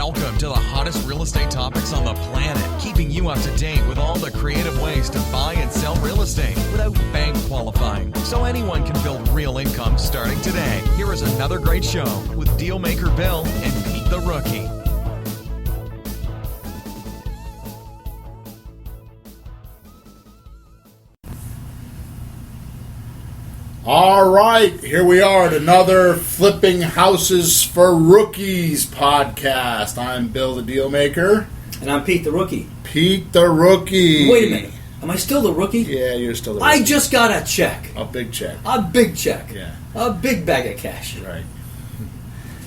Welcome to the hottest real estate topics on the planet, keeping you up to date with all the creative ways to buy and sell real estate without bank qualifying, so anyone can build real income starting today. Here is another great show with Dealmaker Bill and Pete the Rookie. All right, here we are at another Flipping Houses for Rookies podcast. I'm Bill the Dealmaker. And I'm Pete the Rookie. Pete the Rookie. Wait a minute. Am I still the rookie? Yeah, you're still the rookie. I just got a check. A big check. A big check. Yeah. A big bag of cash. Right.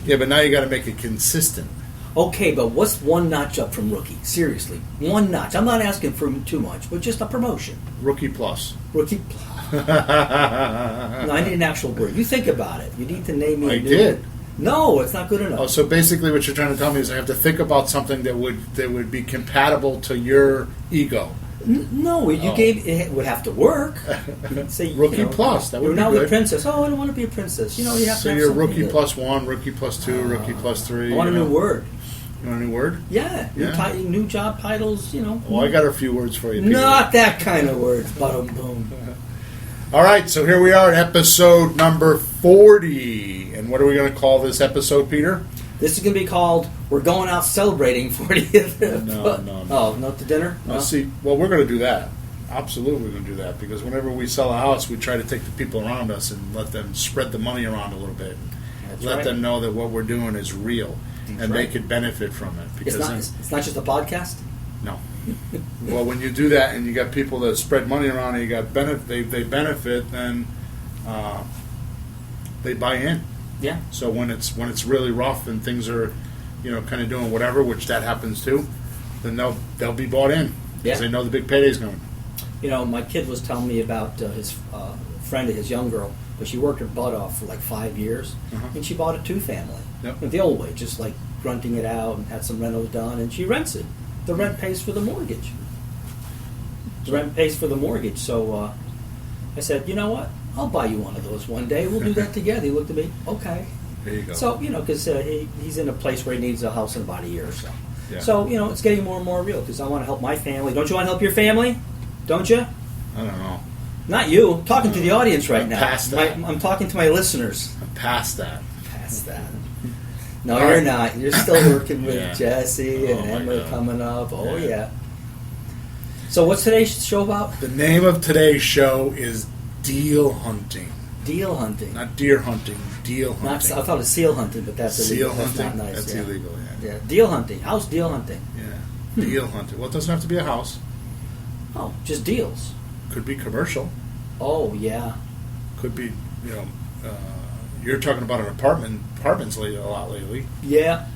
Yeah, but now you got to make it consistent. Okay, but what's one notch up from rookie? Seriously. One notch. I'm not asking for too much, but just a promotion. Rookie plus. Rookie plus. No, I need an actual word. You think about it. You need to name me. I did. No, it's not good enough. Oh, so basically what you're trying to tell me is I have to think about something that would be compatible to your ego. No, you gave it would have to work. Say Rookie plus. That would you're be not good. a princess. Oh, I don't want to be a princess. You know, you have So to have you're something rookie that- plus one, rookie plus two, rookie plus three. I want a new word. You want a new word? Yeah, Yeah. New job titles. You know. Well, I got a few words for you, Peter. Not that kind of words. Boom, boom. All right, so here we are at episode number 40. And what are we going to call this episode, Peter? This is going to be called "We're Going Out Celebrating 40th." No. Oh, not to dinner. Well, see, well, we're going to do that. Absolutely, we're going to do that because whenever we sell a house, we try to take the people around us and let them spread the money around a little bit. That's Let right. them know that what we're doing is real and they right. could benefit from it. Because It's not just a podcast. no. Well, when you do that and you got people that spread money around and you got they benefit, then they buy in. Yeah. So when it's really rough and things are, kind of doing whatever, which that happens too, then they'll be bought in because Yeah. they know the big payday's coming. You know, my kid was telling me about his friend, his young girl, but she worked her butt off for like 5 years, and she bought a two-family. Yep. The old way, just like renting it out and had some renos done, and she rents it. The rent pays for the mortgage. The rent pays for the mortgage. So I said, you know what? I'll buy you one of those one day. We'll do that together. He looked at me, okay. There you go. So, because he's in a place where he needs a house in about a year or so. Yeah. So, it's getting more and more real because I want to help my family. Don't you want to help your family? Don't you? I don't know. Not you. I'm talking to the audience right I'm now. past that. I'm talking to my listeners. I'm past that. Past that. No, All you're right. not. You're still working with Yeah. Jesse and Oh, my Emma God. coming up. Oh, Yeah. yeah. So what's today's show about? The name of today's show is Deal Hunting. Deal hunting. Not deer hunting, deal hunting. I thought it was seal hunting, but that's Seal illegal. hunting? That's not nice. That's yeah. illegal, yeah. Yeah, deal hunting. How's deal hunting? Yeah. Deal hunting. Well, it doesn't have to be a house. Oh, just deals. Could be commercial. Oh, yeah. Could be, you're talking about an apartments a lot lately. Yeah.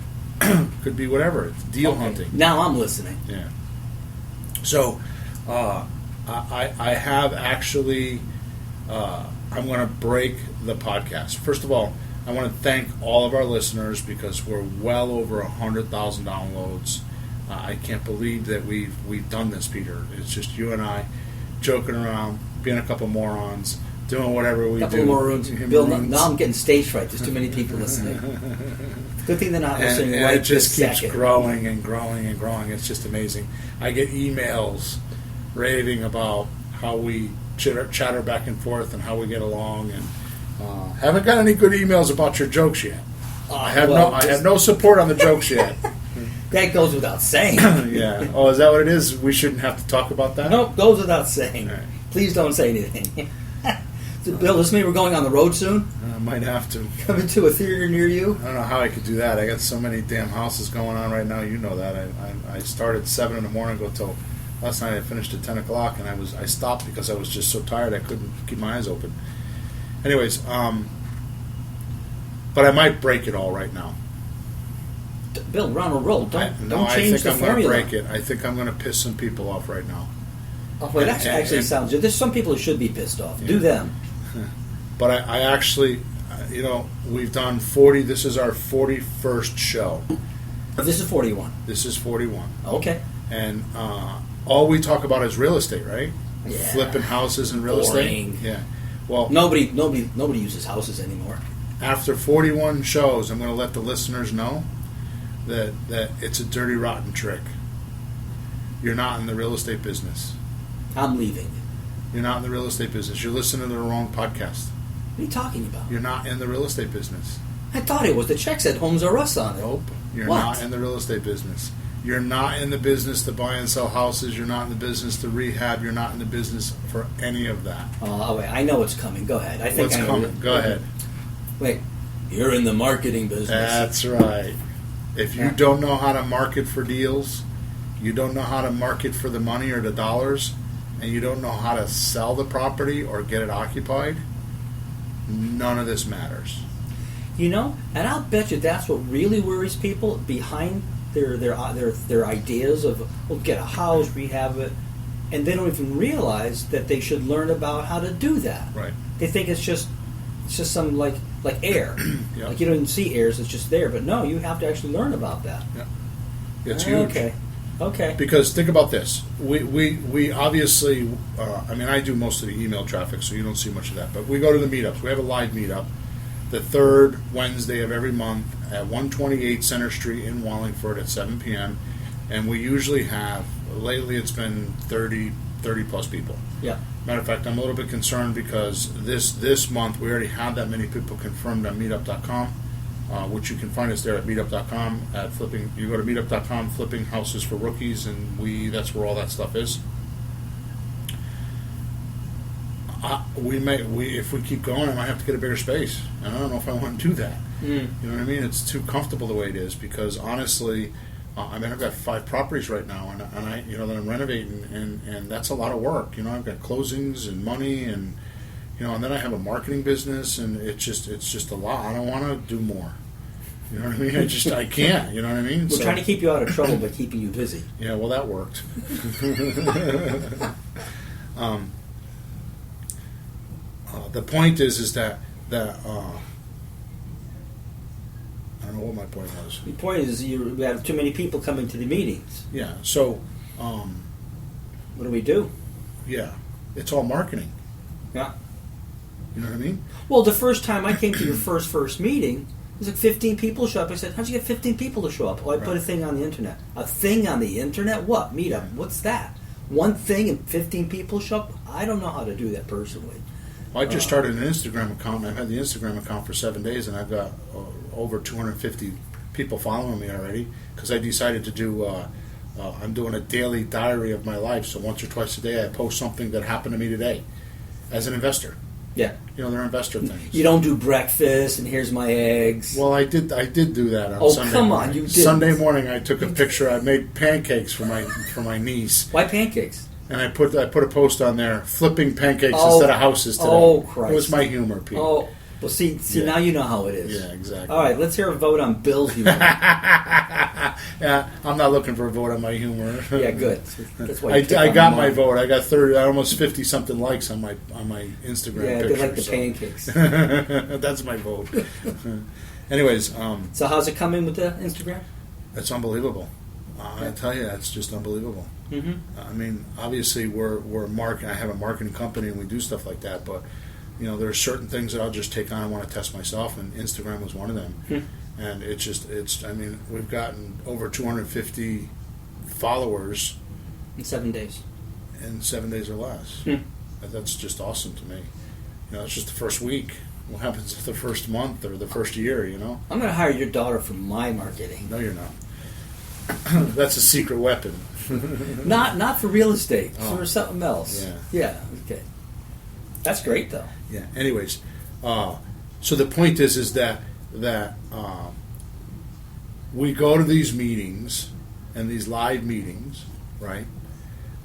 Could be whatever. It's deal Okay. hunting. Now I'm listening. Yeah. So, I have actually. I'm going to break the podcast. First of all, I want to thank all of our listeners because we're well over 100,000 downloads. I can't believe that we've done this, Peter. It's just you and I joking around, being a couple morons, doing whatever we Couple do. more rooms. Bill, now I'm getting stage fright. There's too many people listening. Good thing they're not listening and right it just this keeps second. growing and growing and growing. It's just amazing. I get emails raving about how we chatter back and forth and how we get along, and haven't got any good emails about your jokes yet. I have no support on the jokes yet. That goes without saying. Yeah. Oh, is that what it is? We shouldn't have to talk about that? Nope, goes without saying. All right. Please don't say anything. So, Bill, does this mean we're going on the road soon? I might have to. Coming to a theater near you? I don't know how I could do that. I got so many damn houses going on right now. You know that. I started 7 in the morning, go till last night. I finished at 10 o'clock, and I stopped because I was just so tired I couldn't keep my eyes open. Anyways, but I might break it all right now. Bill, we're on a roll. Don't change I think the I'm going to formula. break it. I think I'm going to piss some people off right now. Oh, wait, that actually sounds good. There's some people who should be pissed off. Do them. But I actually, we've done 40. This is our 41st show. This is 41. This is 41. Okay. And all we talk about is real estate, right? Yeah. Flipping houses and real Boring. estate. Yeah. Well, Nobody uses houses anymore. after 41 shows, I'm going to let the listeners know that it's a dirty, rotten trick. You're not in the real estate business. I'm leaving. You're not in the real estate business. You're listening to the wrong podcast. What are you talking about? You're not in the real estate business. I thought it was. The check said Homes R Us on it. Nope. You're What? not in the real estate business. You're not in the business to buy and sell houses. You're not in the business to rehab. You're not in the business for any of that. Oh, wait. I know what's coming. Go ahead. I think What's I know coming? it. Go ahead. Wait. You're in the marketing business. That's right. If you don't know how to market for deals, you don't know how to market for the money or the dollars, and you don't know how to sell the property or get it occupied, none of this matters. You know, and I'll bet you that's what really worries people behind their ideas of, well, get a house, rehab it, and they don't even realize that they should learn about how to do that. Right. They think it's just some like air. Yep. Like you don't even see airs, it's just there. But no, you have to actually learn about that. Yeah. It's huge. Okay. Because think about this. We obviously, I mean, I do most of the email traffic, so you don't see much of that. But we go to the meetups. We have a live meetup the third Wednesday of every month at 128 Center Street in Wallingford at 7 p.m. And we usually have, lately it's been 30 plus people. Yeah. Matter of fact, I'm a little bit concerned because this month we already had that many people confirmed on meetup.com, which you can find us there at meetup.com at flipping. You go to meetup.com, flipping houses for rookies, and that's where all that stuff is. If we keep going, I might have to get a bigger space. And I don't know if I want to do that. You know what I mean? It's too comfortable the way it is because honestly, I mean, I've got 5 properties right now, and I, that I'm renovating, and that's a lot of work. I've got closings and money, and and then I have a marketing business, and it's just a lot. I don't want to do more. You know what I mean? I can't. You know what I mean? We're trying to keep you out of trouble by keeping you busy. Yeah, well, that worked. The point is that I don't know what my point was. The point is we have too many people coming to the meetings. Yeah. So, what do we do? Yeah, it's all marketing. Yeah. You know what I mean? Well, the first time I came to your first meeting, it was like 15 people show up. I said, how'd you get 15 people to show up? Well, I put a thing on the internet. A thing on the internet? What? Meetup. What's that? One thing and 15 people show up? I don't know how to do that personally. Well, I just started an Instagram account. I've had the Instagram account for 7 days, and I've got over 250 people following me already because I decided to do. I'm doing a daily diary of my life. So once or twice a day, I post something that happened to me today as an investor. Yeah. They're investor things. You don't do breakfast and here's my eggs. Well, I did do that on Sunday. Oh, come morning. on, you did. Sunday morning, I took a picture. I made pancakes for my niece. Why pancakes? And I put a post on there, flipping pancakes instead of houses today. Oh, Christ. It was my humor, Pete. Oh, well, see, Yeah. now you know how it is. Yeah, exactly. All right, let's hear a vote on Bill's humor. Yeah, I'm not looking for a vote on my humor. Yeah, good. That's why I you pick got on my mine. vote. I got almost 50 something likes on my Instagram Yeah, picture. they like the so. pancakes. That's my vote. Anyways, So how's it coming with the Instagram? it's unbelievable. I tell you, it's just unbelievable. Mm-hmm. I mean, obviously, we're marketing. I have a marketing company, and we do stuff like that. But there are certain things that I'll just take on. I want to test myself, and Instagram was one of them. And it's. I mean, we've gotten over 250 followers In 7 days. in 7 days or less. That's just awesome to me. It's just the first week. What happens the first month or the first year? I'm going to hire your daughter for my marketing. No, you're not. That's a secret weapon. Not for real estate. Oh. For something else. Yeah. Yeah. Okay. That's great though. Yeah. Anyways, so the point is that we go to these meetings and these live meetings, right?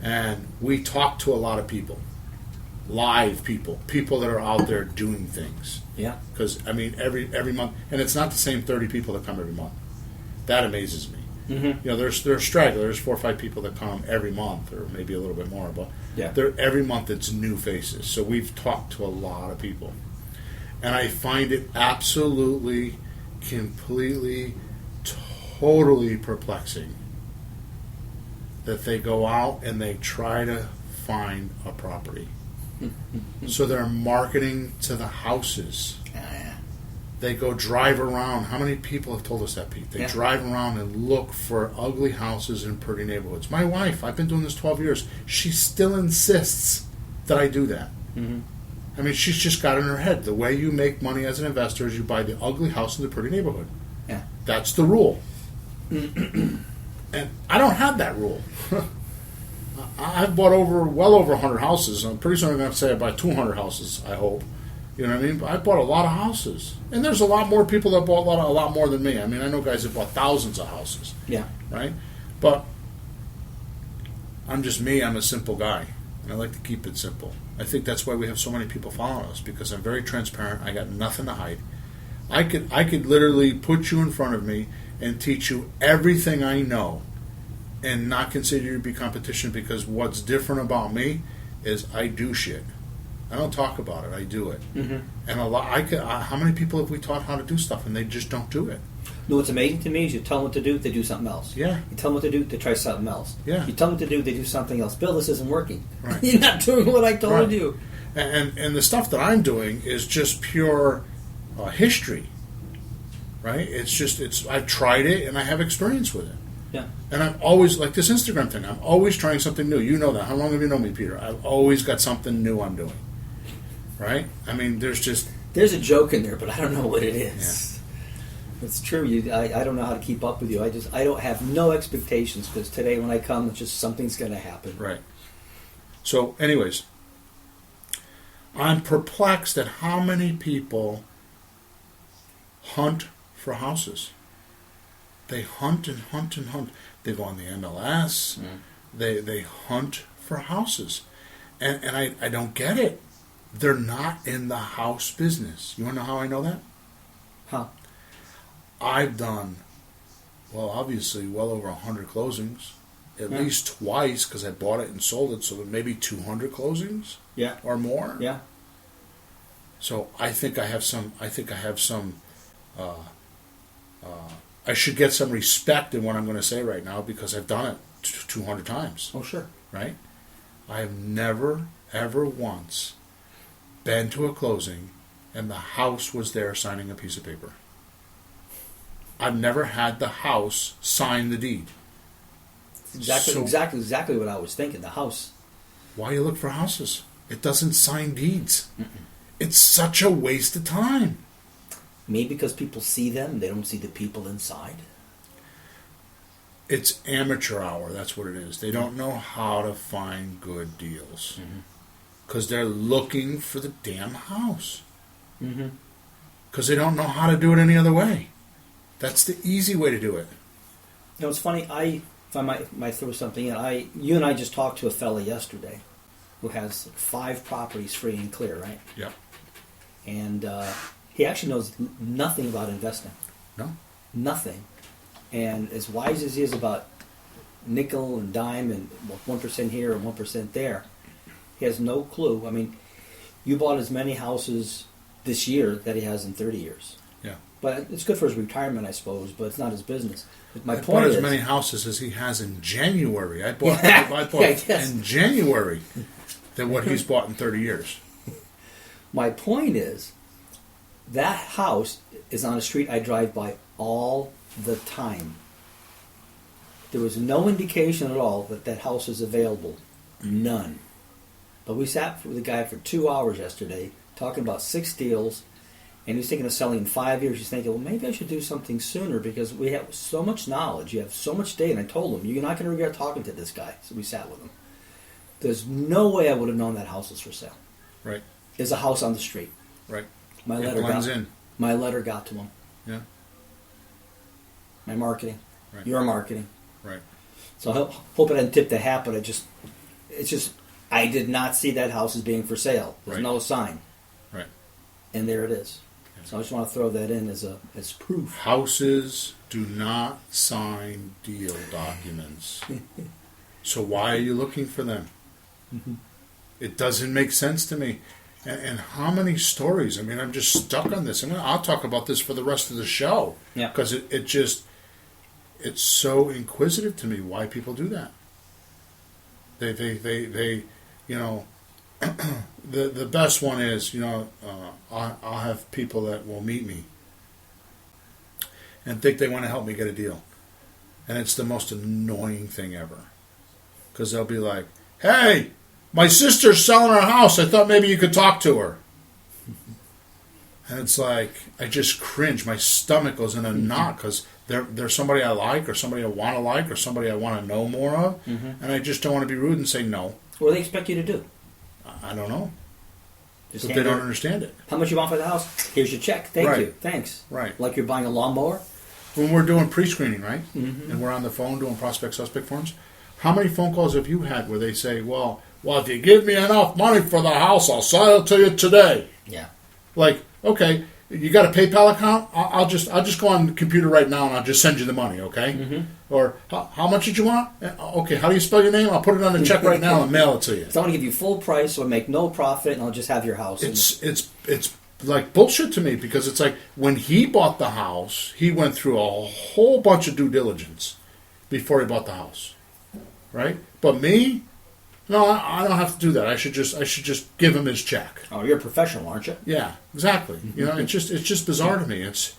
And we talk to a lot of people, live people that are out there doing things. Yeah. Because I mean, every month, and it's not the same 30 people that come every month. That amazes me. Mm-hmm. There's stragglers, 4 or 5 people that come every month, or maybe a little bit more, but Yeah. every month it's new faces. So we've talked to a lot of people, and I find it absolutely, completely, totally perplexing that they go out and they try to find a property. So they're marketing to the houses. They go drive around. How many people have told us that, Pete? They Yeah. drive around and look for ugly houses in pretty neighborhoods. My wife, I've been doing this 12 years. She still insists that I do that. Mm-hmm. I mean, she's just got in her head. The way you make money as an investor is you buy the ugly house in the pretty neighborhood. Yeah. That's the rule. And I don't have that rule. I've bought well over 100 houses. I'm pretty soon I'm going to say I buy 200 houses, I hope. You know what I mean? But I bought a lot of houses. And there's a lot more people that bought a lot more than me. I mean, I know guys that bought thousands of houses. Yeah. Right? But I'm just me. I'm a simple guy. And I like to keep it simple. I think that's why we have so many people following us, because I'm very transparent. I got nothing to hide. I could literally put you in front of me and teach you everything I know and not consider you to be competition, because what's different about me is I do shit. I don't talk about it. I do it. Mm-hmm. And how many people have we taught how to do stuff and they just don't do it? No, what's amazing to me is you tell them what to do, they do something else. Yeah. You tell them what to do, they try something else. Yeah. You tell them what to do, they do something else. Bill, this isn't working. Right. You're not doing what I told Right. you. And the stuff that I'm doing is just pure history, right? I've tried it and I have experience with it. Yeah. And I'm always, like this Instagram thing, I'm always trying something new. You know that. How long have you known me, Peter? I've always got something new I'm doing, right? I mean, there's a joke in there, but I don't know what it is. It's true. I don't know how to keep up with you. I don't have no expectations, because today when I come, it's just something's going to happen. Right. So, anyways, I'm perplexed at how many people hunt for houses. They hunt and hunt and hunt. They go on the MLS. They hunt for houses. And I don't get it. They're not in the house business. You want to know how I know that? How? I've done, well, obviously, well over 100 closings. At least twice, because I bought it and sold it, so maybe 200 closings or more. Yeah. So I think I have some. I should get some respect in what I'm going to say right now, because I've done it 200 times. Oh, sure. Right? I have never, ever once been to a closing and the house was there signing a piece of paper. I've never had the house sign the deed. Exactly what I was thinking. The house. Why you look for houses? It doesn't sign deeds. It's such a waste of time. Maybe because people see them, they don't see the people inside. It's amateur hour. That's what it is. They don't know how to find good deals because they're looking for the damn house. Because they don't know how to do it any other way. That's the easy way to do it. You know, it's funny. If I might throw something in, you and I just talked to a fella yesterday who has 5 properties free and clear, right? Yep. And he actually knows nothing about investing. No. Nothing. And as wise as he is about nickel and dime and 1% here and 1% there, he has no clue. I mean, you bought as many houses this year that he has in 30 years. Yeah. But it's good for his retirement, I suppose, but it's not his business. My I point bought is, as many houses as he has in January. I bought yes. in January than what he's bought in 30 years. my point is, that house is on a street I drive by all the time. There was no indication at all that that house is available. None. But we sat with the guy for 2 hours yesterday talking about 6 deals, and he was thinking of selling in 5 years. He's thinking, well, maybe I should do something sooner because we have so much knowledge. You have so much data. And I told him, you're not going to regret talking to this guy. So we sat with him. There's no way I would have known that house was for sale. Right. There's a house on the street. Right. My It letter blends got in. My letter got to him. Yeah. My marketing. Right. Your marketing. Right. So I hope it didn't tip the hat, but I did not see that house as being for sale. There's Right. no sign. Right. And there it is. So I just want to throw that in as proof. Houses do not sign deal documents. So why are you looking for them? It doesn't make sense to me. And how many stories? I mean, I'm just stuck on this. I'll talk about this for the rest of the show. Yeah. Because it's so inquisitive to me why people do that. They you know, the best one is, I'll have people that will meet me and think they want to help me get a deal. And it's the most annoying thing ever. Because they'll be like, hey, my sister's selling her house. I thought maybe you could talk to her. And it's like, I just cringe. My stomach goes in a knot because they're somebody I like or somebody I want to like or somebody I want to know more of. And I just don't want to be rude and say no. What do they expect you to do? I don't know. Just But hand they don't her- understand it. How much you want for the house? Here's your check. Thank Right. you. Thanks. Right. Like you're buying a lawnmower? When we're doing pre-screening, right? And we're on the phone doing prospect-suspect forms, how many phone calls have you had where they say, well, if you give me enough money for the house, I'll sell it to you today? Yeah. Like, okay, you got a PayPal account? I'll just go on the computer right now and I'll just send you the money, okay? Or how much did you want? Okay, how do you spell your name? I'll put it on the check right now and mail it to you. So I want to give you full price or make no profit, and I'll just have your house. It's like bullshit to me because it's like when he bought the house, he went through a whole bunch of due diligence before he bought the house, right? But me, no, I don't have to do that. I should just give him his check. Oh, you're a professional, aren't you? Yeah, exactly. You know, it's just bizarre to me. It's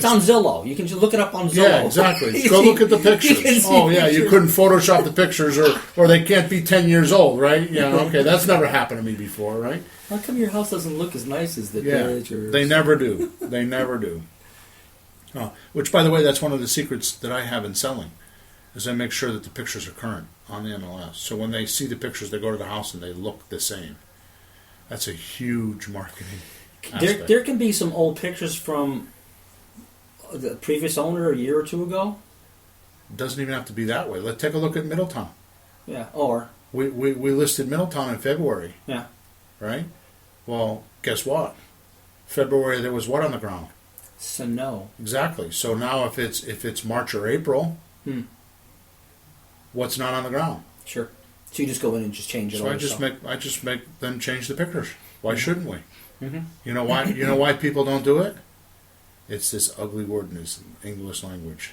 on Zillow. You can just look it up on Zillow. Yeah, exactly. Go look at the You can pictures. see Oh, yeah, you pictures. couldn't Photoshop the pictures, or they can't be 10 years old, right? Yeah, okay, that's never happened to me before, right? How come your house doesn't look as nice as the Yeah, pictures? they never do. They never do. Oh, which, by the way, that's one of the secrets that I have in selling, is I make sure that the pictures are current on the MLS. So when they see the pictures, they go to the house and they look the same. That's a huge marketing aspect. There can be some old pictures from the previous owner a year or two ago. It doesn't even have to be that way. Let's take a look at Middletown. Yeah. Or We listed Middletown in February, yeah. right? Well, guess what? February there was what on the ground? So no. Exactly. So now if it's March or April, what's not on the ground? Sure. So you just go in and just change it. So all I just yourself. make them change the pictures. Why shouldn't we? Mhm. You know why? You know why people don't do it? It's this ugly word in this English language.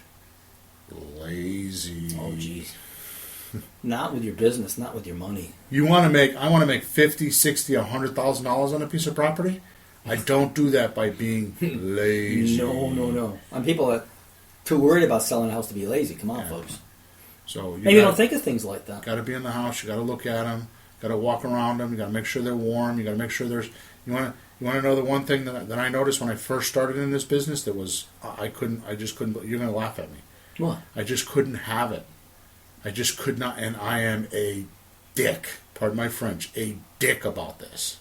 Lazy. Oh, geez. Not with your business, not with your money. I want to make $50,000, $60,000, $100,000 on a piece of property. I don't do that by being lazy. No. And people are too worried about selling a house to be lazy. Come on, Yeah. folks. So Maybe you don't think of things like that. Got to be in the house. You got to look at them. Got to walk around them. You got to make sure they're warm. You got to make sure there's. You want to know the one thing that I noticed when I first started in this business that was I just couldn't. You're going to laugh at me. What? I just couldn't have it. I just could not, and I am a dick. Pardon my French. A dick about this.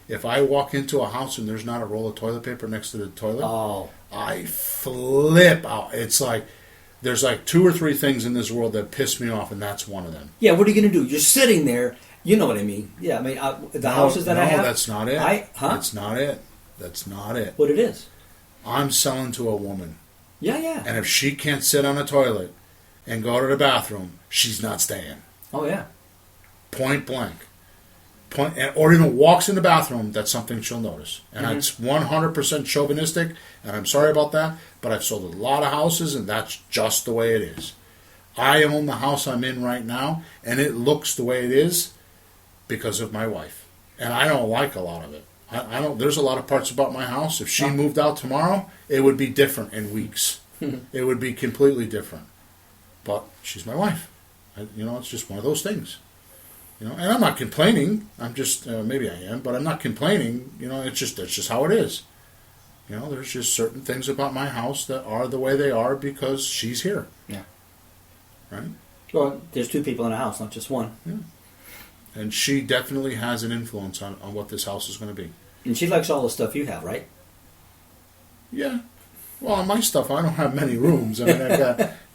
If I walk into a house and there's not a roll of toilet paper next to the toilet, Oh. I flip out. It's like there's like 2 or 3 things in this world that piss me off, and that's one of them. Yeah, what are you going to do? You're sitting there. You know what I mean. Yeah, I mean, the houses that I have. No, that's not it. Huh? That's not it. That's not it. What it is. I'm selling to a woman, Yeah. and if she can't sit on a toilet and go to the bathroom, she's not staying. Oh, yeah. Point blank. Or even walks in the bathroom, that's something she'll notice. And it's 100% chauvinistic, and I'm sorry about that, but I've sold a lot of houses, and that's just the way it is. I own the house I'm in right now, and it looks the way it is because of my wife. And I don't like a lot of it. I don't. There's a lot of parts about my house. If she moved out tomorrow, it would be different in weeks. It would be completely different. But she's my wife. It's just one of those things. And I'm not complaining. I'm just maybe I am, but I'm not complaining. That's just how it is. There's just certain things about my house that are the way they are because she's here. Yeah. Right. Well, there's 2 people in a house, not just one. Yeah. And she definitely has an influence on what this house is going to be. And she likes all the stuff you have, right? Yeah. Well, on my stuff, I don't have many rooms. I mean, I've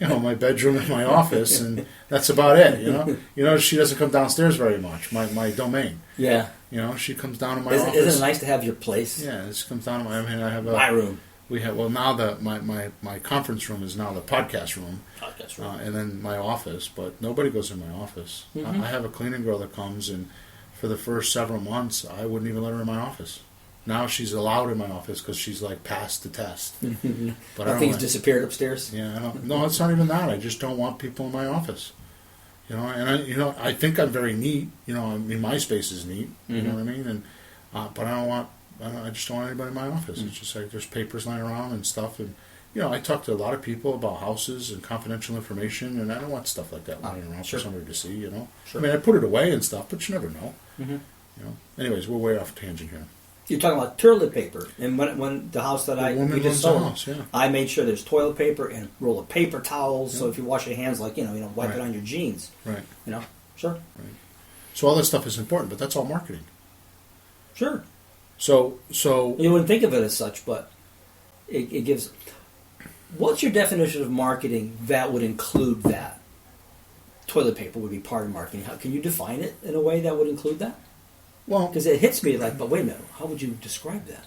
got, my bedroom and my office, and that's about it, she doesn't come downstairs very much, my domain. Yeah. She comes down to my office. Isn't it nice to have your place? Yeah, she comes down to I have my room. We have, now my conference room is now the podcast room. Podcast room. And then my office, but nobody goes in my office. Mm-hmm. I have a cleaning girl that comes, and for the first several months, I wouldn't even let her in my office. Now she's allowed in my office because she's like passed the test. But Nothing's disappeared upstairs. Yeah, no, it's not even that. I just don't want people in my office. I think I'm very neat. I mean, my space is neat. You know what I mean? And but I don't want I just don't want anybody in my office. It's just like there's papers lying around and stuff. And, I talk to a lot of people about houses and confidential information, and I don't want stuff like that lying around sure. for somebody to see, Sure. I mean, I put it away and stuff, but you never know. Mm-hmm. Anyways, we're way off tangent here. You're talking about toilet paper, and when the house that The woman we just runs the sold, house, yeah. I made sure there's toilet paper and a roll of paper towels. So Yeah. if you wash your hands, like you don't wipe it Right. on your jeans. Right. Sure, So all that stuff is important, but that's all marketing. sure. So You wouldn't think of it as such, but it gives. What's your definition of marketing that would include that? Toilet paper would be part of marketing. How can you define it in a way that would include that? well, Because it hits me like, but wait a minute, how would you describe that?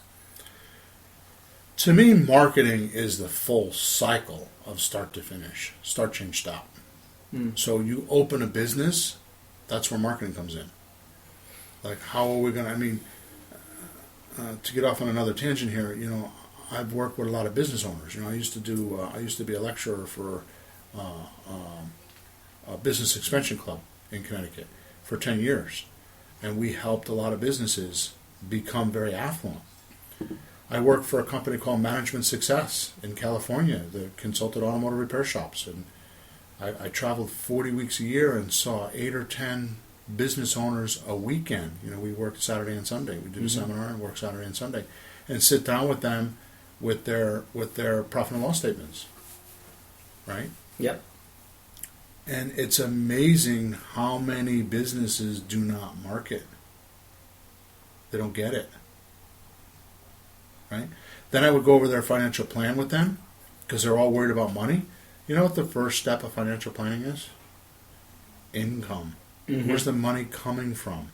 to me, marketing is the full cycle of start to finish, start, change, stop. So you open a business, that's where marketing comes in. Like, how are we going to? I mean, to get off on another tangent here, I've worked with a lot of business owners. I used to be a lecturer for a business expansion club in Connecticut for 10 years, and we helped a lot of businesses become very affluent. I worked for a company called Management Success in California that consulted automotive repair shops, and I traveled 40 weeks a year and saw 8 or 10 business owners a weekend. We worked Saturday and Sunday. We did a seminar and worked Saturday and Sunday, and sit down with them with their profit and loss statements, right? Yep. And it's amazing how many businesses do not market. They don't get it, right? Then I would go over their financial plan with them because they're all worried about money. You know what the first step of financial planning is? Income. Mm-hmm. Where's the money coming from?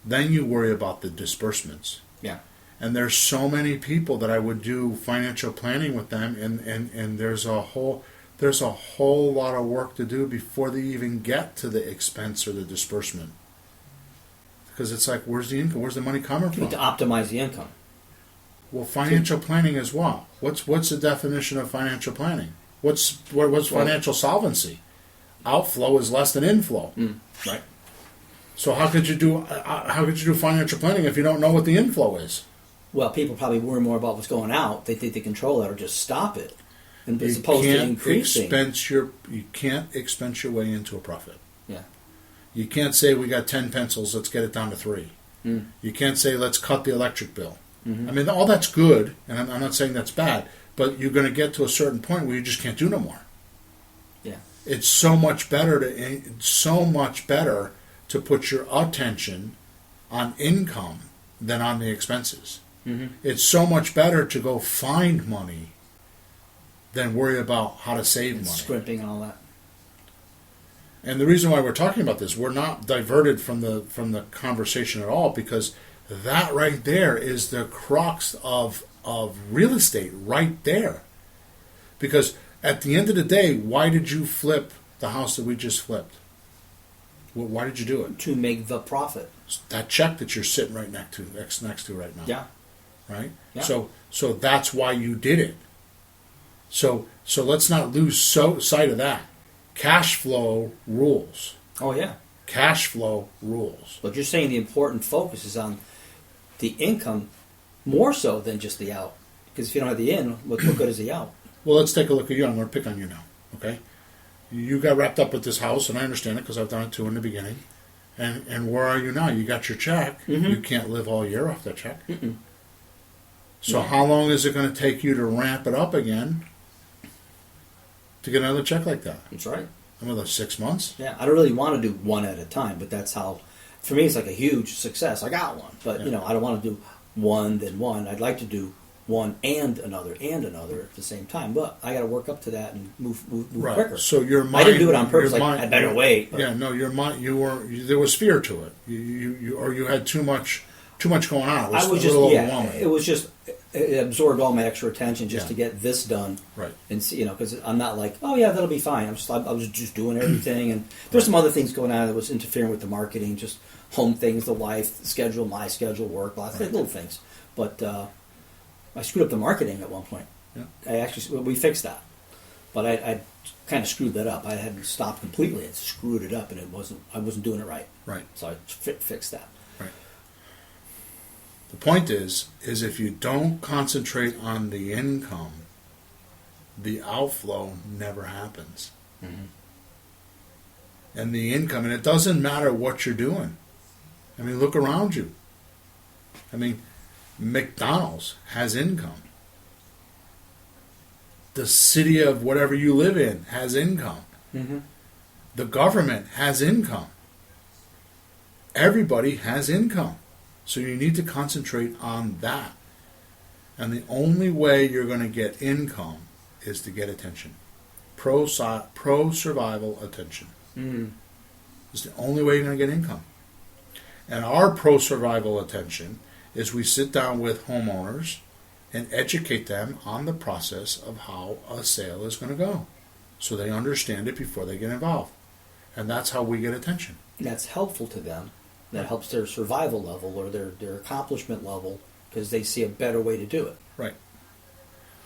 Then you worry about the disbursements. Yeah. And there's so many people that I would do financial planning with them, and there's a whole lot of work to do before they even get to the expense or the disbursement. Because it's like, where's the income? Where's the money coming You from? need to optimize the income. Well, financial planning is what? What's the definition of financial planning? What's financial solvency? Outflow is less than inflow. Right. So how could you do financial planning if you don't know what the inflow is? Well, people probably worry more about what's going out. They think they control it or just stop it, and as You opposed to can't increasing. you can't expense your way into a profit. Yeah. You can't say we got 10 pencils, let's get it down to 3. You can't say let's cut the electric bill. I mean, all that's good, and I'm not saying that's bad, but you're going to get to a certain point where you just can't do no more. Yeah. It's so much better to put your attention on income than on the expenses. It's so much better to go find money than worry about how to save And money. scrimping and all that. And the reason why we're talking about this, we're not diverted from the conversation at all, because that right there is the crux of real estate right there. Because at the end of the day, why did you flip the house that we just flipped? Well, why did you do it? To make the profit. That check that you're sitting right next to right now. Yeah. Right? Yeah. So that's why you did it. So let's not lose sight of that. Cash flow rules. Oh, yeah. Cash flow rules. But you're saying the important focus is on the income more so than just the out. Because if you don't have the in, what good is the out? Well, let's take a look at you. I'm going to pick on you now, okay? You got wrapped up with this house, and I understand it because I've done it too in the beginning. And where are you now? You got your check. You can't live all year off that check. So how long is it going to take you to ramp it up again to get another check like that? That's right. Another 6 months? Yeah, I don't really want to do one at a time, but that's how, for me, it's like a huge success. I got one, but Yeah. I don't want to do one, then one. I'd like to do one and another at the same time, but I got to work up to that and move Right. quicker. So your mind, I didn't do it on purpose. your Like, mind- I better wait. But Yeah, no, your mind. There was fear to it. You had too much going on. It was, I was a just, little overwhelming. it was just, it absorbed all my extra attention just Yeah. to get this done. Right. And see, because I'm not like, oh yeah, that'll be fine. I was just doing everything, and there's some other things going on that was interfering with the marketing, just home things, the wife, the schedule, my schedule, work, lots of little things. But I screwed up the marketing at one point. Yeah. We fixed that, but I kind of screwed that up. I hadn't stopped completely; it screwed it up, and I wasn't doing it right. Right. So I fixed that. Right. The point is if you don't concentrate on the income, the outflow never happens. Mm-hmm. And the income, and it doesn't matter what you're doing. I mean, look around you. I mean, McDonald's has income. The city of whatever you live in has income. Mm-hmm. The government has income. Everybody has income. So you need to concentrate on that. And the only way you're going to get income is to get attention. Pro-survival attention. Mm-hmm. It's the only way you're going to get income. And our pro-survival attention is we sit down with homeowners and educate them on the process of how a sale is going to go. So they understand it before they get involved. And that's how we get attention. And that's helpful to them. That helps their survival level or their accomplishment level because they see a better way to do it. Right.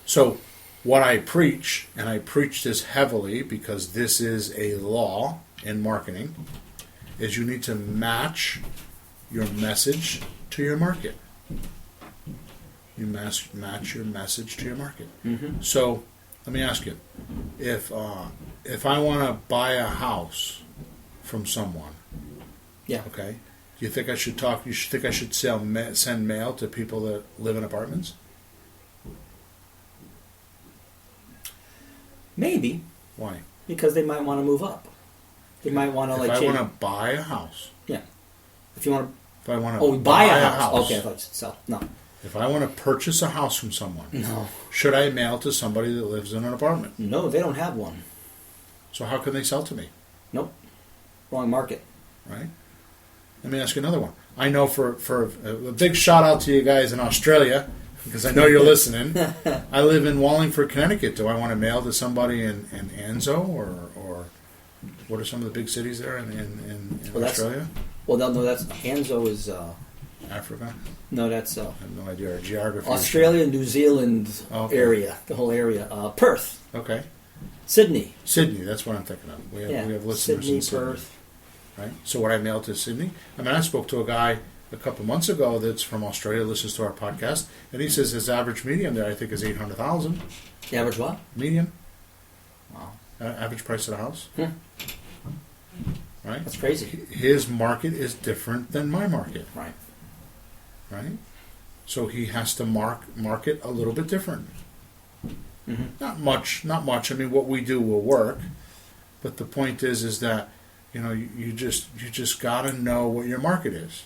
So what I preach, and I preach this heavily because this is a law in marketing, is you need to match your message to your market. You match your message to your market. Mm-hmm. So let me ask you, if I want to buy a house from someone, Yeah. okay, do you think I should talk? You think I should send mail to people that live in apartments? Maybe Why? because they might want to move up. They might want to If I change. want to buy a house, Yeah. If you want if I want to, to buy a house. Okay, I thought you said sell. No. if I want to purchase a house from someone, No. should I mail to somebody that lives in an apartment? No, they don't have one. So how can they sell to me, Nope. Wrong market. right? Let me ask you another one. I know for a big shout out to you guys in Australia, because I know you're listening. I live in Wallingford, Connecticut. Do I want to mail to somebody in Anzo or what are some of the big cities there in Australia? Well, no, that's Anzo is Africa? no, that's I have no idea. Our geography. Australia, New Zealand Okay. area, the whole area. Perth, Okay. Sydney. Sydney, that's what I'm thinking of. We have listeners Sydney, in Sydney. Perth. Right? So what I mailed to Sydney, I mean, I spoke to a guy a couple months ago that's from Australia, listens to our podcast, and he says his average median there, I think, is 800,000 The average what? median. Wow, Average price of the house. Right? that's crazy. His market is different than my market. Right. Right? So he has to market a little bit different. Mm-hmm. Not much. I mean, what we do will work, but the point is that you just got to know what your market is.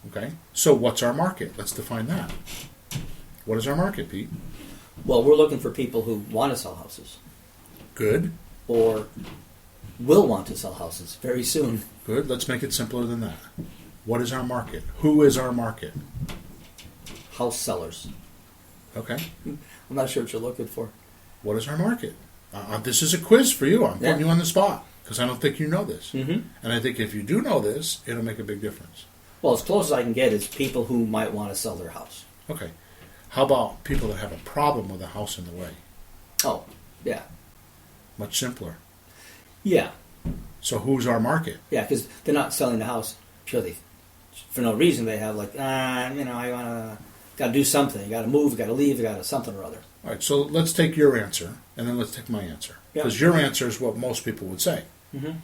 Okay? So what's our market? Let's define that. What is our market, Pete? Well, we're looking for people who want to sell houses Good. or will want to sell houses very soon. Good. Let's make it simpler than that. What is our market? Who is our market? House sellers. Okay. I'm not sure what you're looking for. What is our market? This is a quiz for you. I'm putting you on the spot because I don't think you know this. Mm-hmm. And I think if you do know this, it'll make a big difference. Well, as close as I can get is people who might want to sell their house. Okay. How about people that have a problem with a house in the way? Oh, yeah. Much simpler. Yeah. So who's our market? Yeah, because they're not selling the house purely for no reason. They have like, I want to, got to do something. You got to move, you got to leave, you got to something or other. All right, so let's take your answer, and then let's take my answer. Because your answer is what most people would say,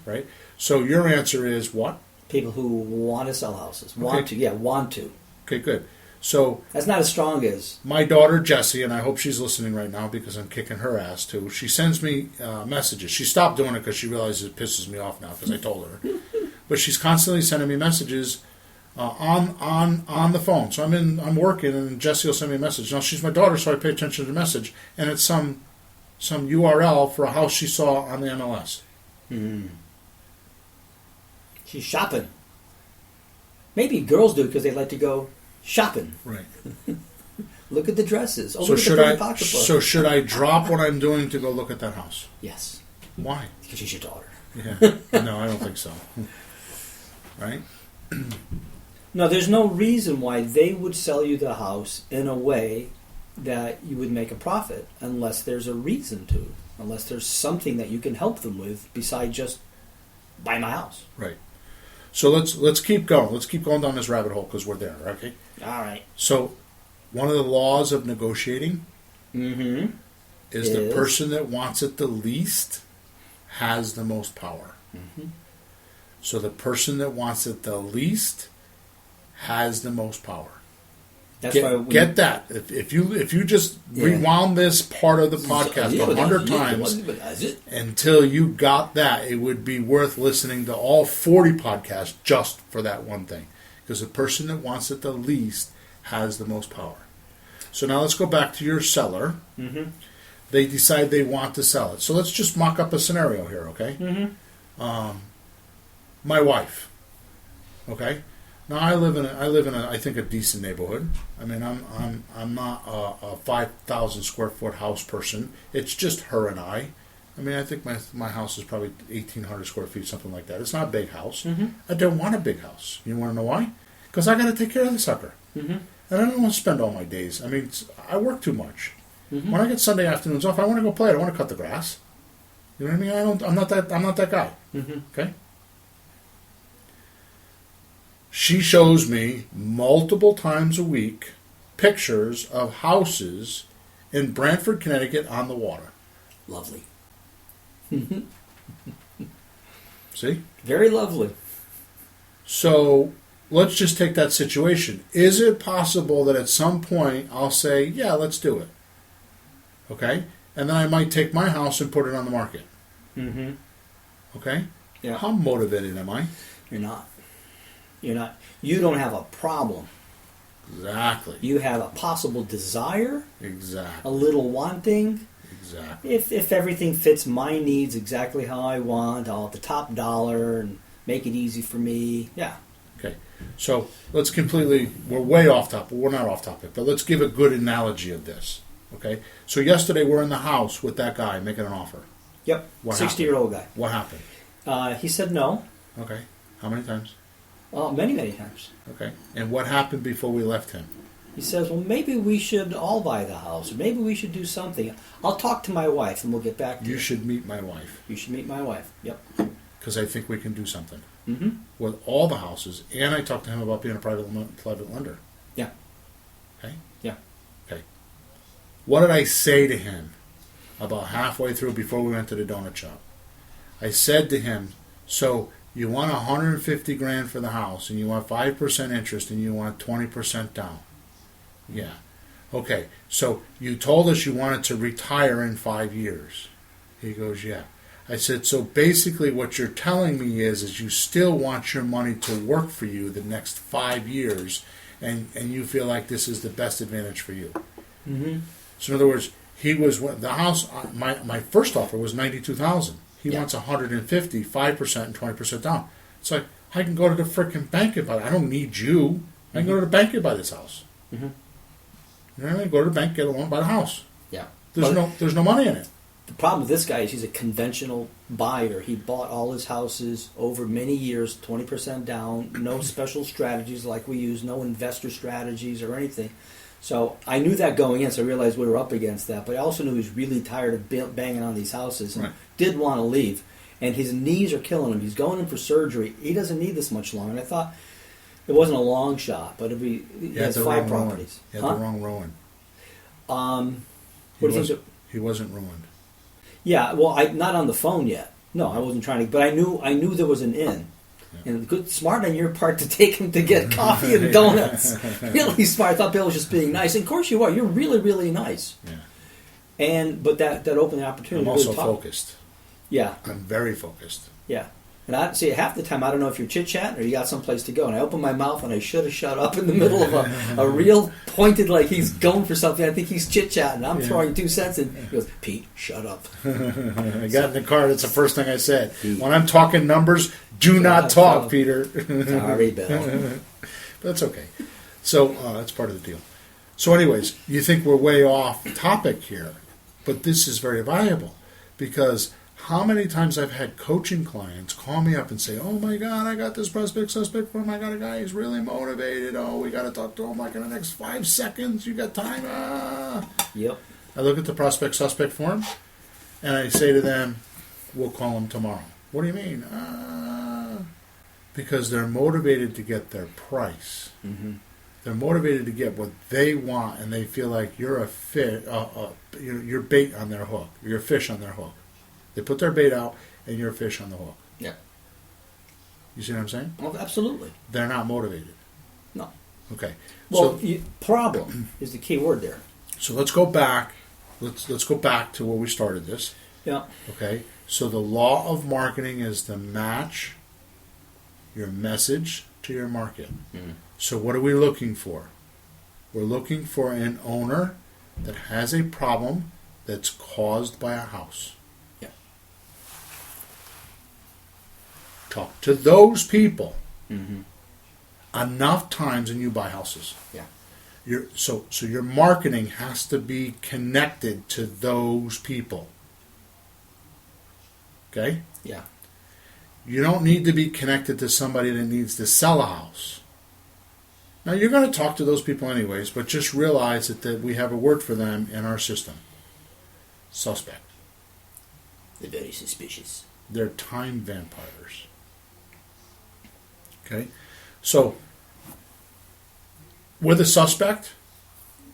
right? So your answer is what? People who want to sell houses. Want to. Okay, good. So That's not as strong as... my daughter, Jessie, and I hope she's listening right now because I'm kicking her ass too, she sends me messages. She stopped doing it because she realizes it pisses me off now because I told her. But she's constantly sending me messages on the phone. So I'm working, and Jessie will send me a message. Now she's my daughter, so I pay attention to the message, and it's some URL for a house she saw on the MLS. She's shopping. Maybe girls do because they like to go shopping. Right. Look at the dresses. Oh, So look at should the I? pretty pocketbook. So should I drop what I'm doing to go look at that house? Yes, Why? because she's your daughter. Yeah. No, I don't think so. Right. No, there's no reason why they would sell you the house in a way that you would make a profit unless there's a reason to, unless there's something that you can help them with besides just buy my house. Right. So let's keep going. Let's keep going down this rabbit hole because we're there. Okay. All right. So one of the laws of negotiating is the person that wants it the least has the most power. So the person that wants it the least has the most power. That's why we Get that. If you just rewound this part of the podcast 100 times until you got that, it would be worth listening to all 40 podcasts just for that one thing. Because the person that wants it the least has the most power. So now let's go back to your seller. They decide they want to sell it. So let's just mock up a scenario here, okay? My wife, okay? Now I live in a I think a decent neighborhood. I mean I'm not a 5,000 square foot house person. It's just her and I. I mean I think my house is probably 1,800 square feet, something like that. It's not a big house. I don't want a big house. You want to know why? Because I got to take care of the sucker, and I don't want to spend all my days. I mean I work too much. When I get Sunday afternoons off, I want to go play. I don't want to cut the grass. You know what I mean? I'm not that guy. Okay. She shows me multiple times a week pictures of houses in Brantford, Connecticut on the water. lovely. See? Very lovely. So let's just take that situation. Is it possible that at some point I'll say, yeah, let's do it? Okay? And then I might take my house and put it on the market. Okay? Yeah. How motivated am I? You're not. You're not. You don't have a problem. Exactly. You have a possible desire, Exactly. a little wanting. Exactly. If everything fits my needs exactly how I want, I'll have the top dollar and make it easy for me. Yeah. Okay. So let's we're way off topic. We're not off topic, but let's give a good analogy of this. Okay. So yesterday we're in the house with that guy making an offer. Yep. What 60-year-old guy. What happened? He said no. Okay. How many times? Many, many times. Okay. And what happened before we left him? He says, well, maybe we should all buy the house. Or maybe we should do something. I'll talk to my wife and we'll get back to you. You should meet my wife. You should meet my wife. Yep. Because I think we can do something with all the houses. And I talked to him about being a private lender. Yeah. Okay? Yeah. Okay. What did I say to him about halfway through before we went to the donut shop? I said to him, so you want 150 grand for the house and you want 5% interest and you want 20% down. Yeah. Okay. So you told us you wanted to retire in 5 years. He goes, yeah. I said, so basically what you're telling me is you still want your money to work for you the next 5 years and you feel like this is the best advantage for you. So in other words, the house, my first offer was $92,000. He wants 150, 5% and 20% down. It's like, I can go to the frickin' bank and buy it. I don't need you. I can go to the bank and buy this house. You know what I mean? Go to the bank, get a loan, buy the house. Yeah. There's no money in it. The problem with this guy is he's a conventional buyer. He bought all his houses over many years, 20% down, no special strategies like we use, no investor strategies or anything. So I knew that going in, so I realized we were up against that. But I also knew he was really tired of banging on these houses and did want to leave. And his knees are killing him. He's going in for surgery. He doesn't need this much longer. And I thought it wasn't a long shot, but he has 5 properties. He had the wrong ruin. He wasn't ruined. Yeah, well, not on the phone yet. No, I wasn't trying to, but I knew there was an in. Yeah. And good, smart on your part to take him to get coffee and donuts. Really smart. I thought Bill was just being nice. And of course you are. You're really, really nice. Yeah. But that opened the opportunity. I'm also focused. Yeah. I'm very focused. Yeah. And I see half the time I don't know if you're chit chatting or you got someplace to go. And I open my mouth and I should have shut up in the middle of a real pointed, like he's going for something. I think he's chit chatting. I'm throwing 2 cents and he goes, Pete, shut up. I got in the car. That's the first thing I said. When I'm talking numbers, do not talk, Peter. Sorry, Bill. But that's okay. So that's part of the deal. So anyways, you think we're way off topic here, but this is very valuable because how many times I've had coaching clients call me up and say, oh my God, I got this prospect suspect form. I got a guy who's really motivated. Oh, we got to talk to him like in the next 5 seconds. You got time? Yep. I look at the prospect suspect form and I say to them, we'll call him tomorrow. What do you mean? Because they're motivated to get their price. Mm-hmm. They're motivated to get what they want, and they feel like you're a fish, you're bait on their hook. You're a fish on their hook. They put their bait out, and you're a fish on the hook. Yeah. You see what I'm saying? Well, absolutely. They're not motivated. No. Okay. Well, So, problem is the key word there. so let's go back. Let's go back to where we started this. Yeah. Okay. So the law of marketing is to match your message to your market. Mm-hmm. So what are we looking for? We're looking for an owner that has a problem that's caused by a house. Yeah. Talk to those people Mm-hmm. enough times and you buy houses. Yeah. So your marketing has to be connected to those people. Okay? Yeah. You don't need to be connected to somebody that needs to sell a house. Now, you're going to talk to those people anyways, but just realize that we have a word for them in our system. Suspect. They're very suspicious. They're time vampires. Okay? So, with a suspect,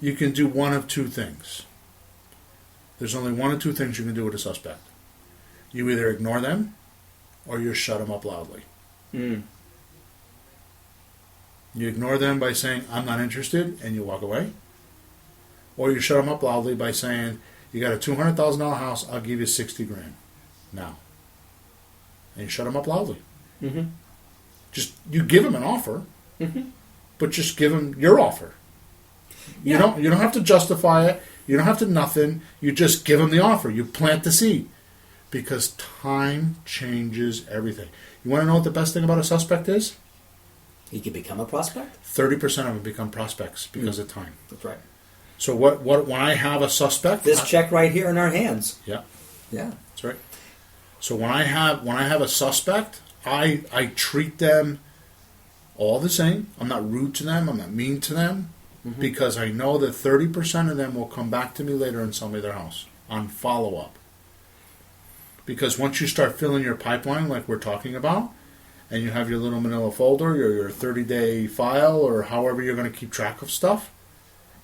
you can do one of two things. There's only one of two things you can do with a suspect. You either ignore them, or you shut them up loudly. Mm. You ignore them by saying, I'm not interested, and you walk away. Or you shut them up loudly by saying, you got a $200,000 house, I'll give you 60 grand now. And you shut them up loudly. Mm-hmm. Just, you give them an offer, Mm-hmm. but just give them your offer. Yeah. You don't have to justify it. You don't have to nothing. You just give them the offer. You plant the seed. Because time changes everything. You want to know what the best thing about a suspect is? He could become a prospect? 30% of them become prospects because of time. That's right. So what when I have a suspect, This check right here in our hands. yeah, Yeah. that's right. So when I have a suspect, I treat them all the same. I'm not rude to them. I'm not mean to them because I know that 30% of them will come back to me later and sell me their house on follow up. Because once you start filling your pipeline like we're talking about, and you have your little manila folder, or your 30-day file, or however you're going to keep track of stuff,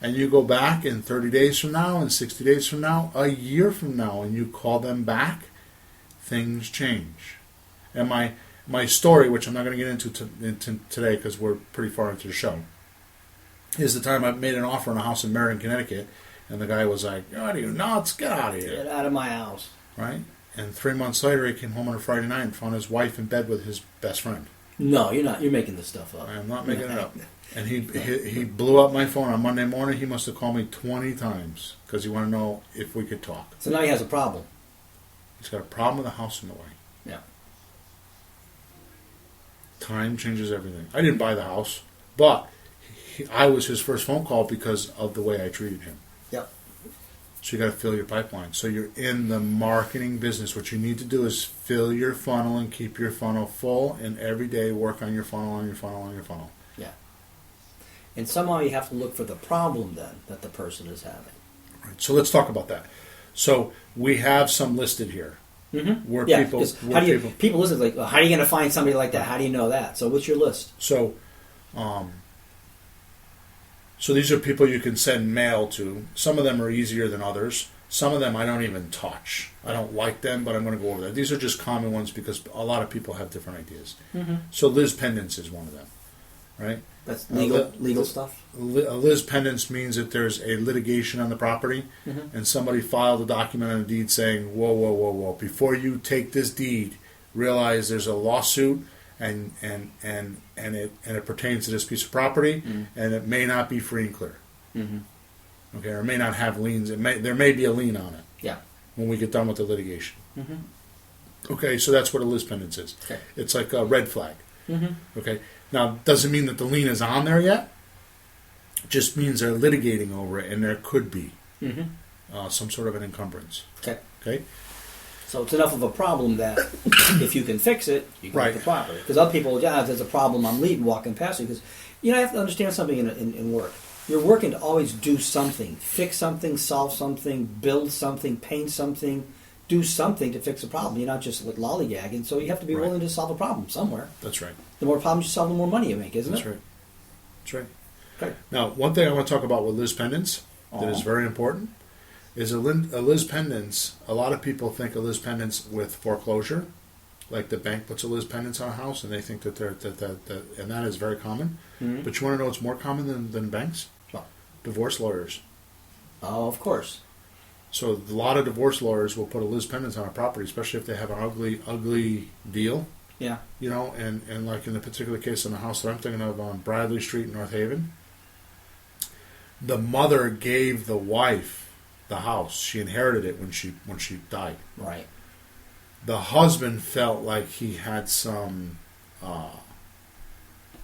and you go back in 30 days from now, and 60 days from now, a year from now, and you call them back, things change. And my story, which I'm not going to get into today because we're pretty far into the show, is the time I made an offer on a house in Meriden, Connecticut, and the guy was like, "What are you nuts? Get out of here!" Get out of my house. Right? And 3 months later, he came home on a Friday night and found his wife in bed with his best friend. No, you're not. You're making this stuff up. I am not making it up. And he blew up my phone on Monday morning. He must have called me 20 times because he wanted to know if we could talk. So now he has a problem. He's got a problem with the house in the way. Yeah. Time changes everything. I didn't buy the house, but I was his first phone call because of the way I treated him. Yep. So you got to fill your pipeline. So you're in the marketing business. What you need to do is fill your funnel and keep your funnel full, and every day work on your funnel, on your funnel, on your funnel. Yeah. And somehow you have to look for the problem then that the person is having. Right. So let's talk about that. So we have some listed here. Mm-hmm. Where yeah, people, how do you, people listen like, well, how are you going to find somebody like that? How do you know that? So what's your list? So, so these are people you can send mail to. Some of them are easier than others. Some of them I don't even touch. I don't like them, but I'm going to go over that. These are just common ones because a lot of people have different ideas. Mm-hmm. So Liz Pendants is one of them, right? That's legal stuff? Liz Pendants means that there's a litigation on the property, and somebody filed a document on a deed saying, whoa, whoa, whoa, whoa, before you take this deed, realize there's a lawsuit and it pertains to this piece of property, and it may not be free and clear. Mm-hmm. Okay, or it may not have liens. There may be a lien on it. Yeah. When we get done with the litigation. Mm-hmm. Okay, so that's what a Liz Pendants is. Okay. It's like a red flag. Mm-hmm. Okay, now doesn't mean that the lien is on there yet. It just means they're litigating over it, and there could be some sort of an encumbrance. Okay. Okay. So it's enough of a problem that if you can fix it, you can Right. get the property. Because other people, yeah, if there's a problem, I'm leaving, walking past you. Because you know, I have to understand something in work. You're working to always do something, fix something, solve something, build something, paint something, do something to fix a problem. You're not just like lollygagging. So you have to be Right. willing to solve a problem somewhere. That's right. The more problems you solve, the more money you make, isn't That's it? right. That's right. Okay. Now, one thing I want to talk about with Liz Pendants that is Aw. very important is a Liz Pendants. A lot of people think of Liz Pendants with foreclosure, like the bank puts a Liz Pendants on a house, and they think that and that is very common. Mhm. But you want to know what's more common than banks? Well, Divorce lawyers. oh, of course. So a lot of divorce lawyers will put a Liz Pendants on a property, especially if they have an ugly deal. Yeah. You know, and like in the particular case in the house that I'm thinking of on Bradley Street in North Haven, the mother gave the wife the house. She inherited it when she died. Right. The husband felt like he had some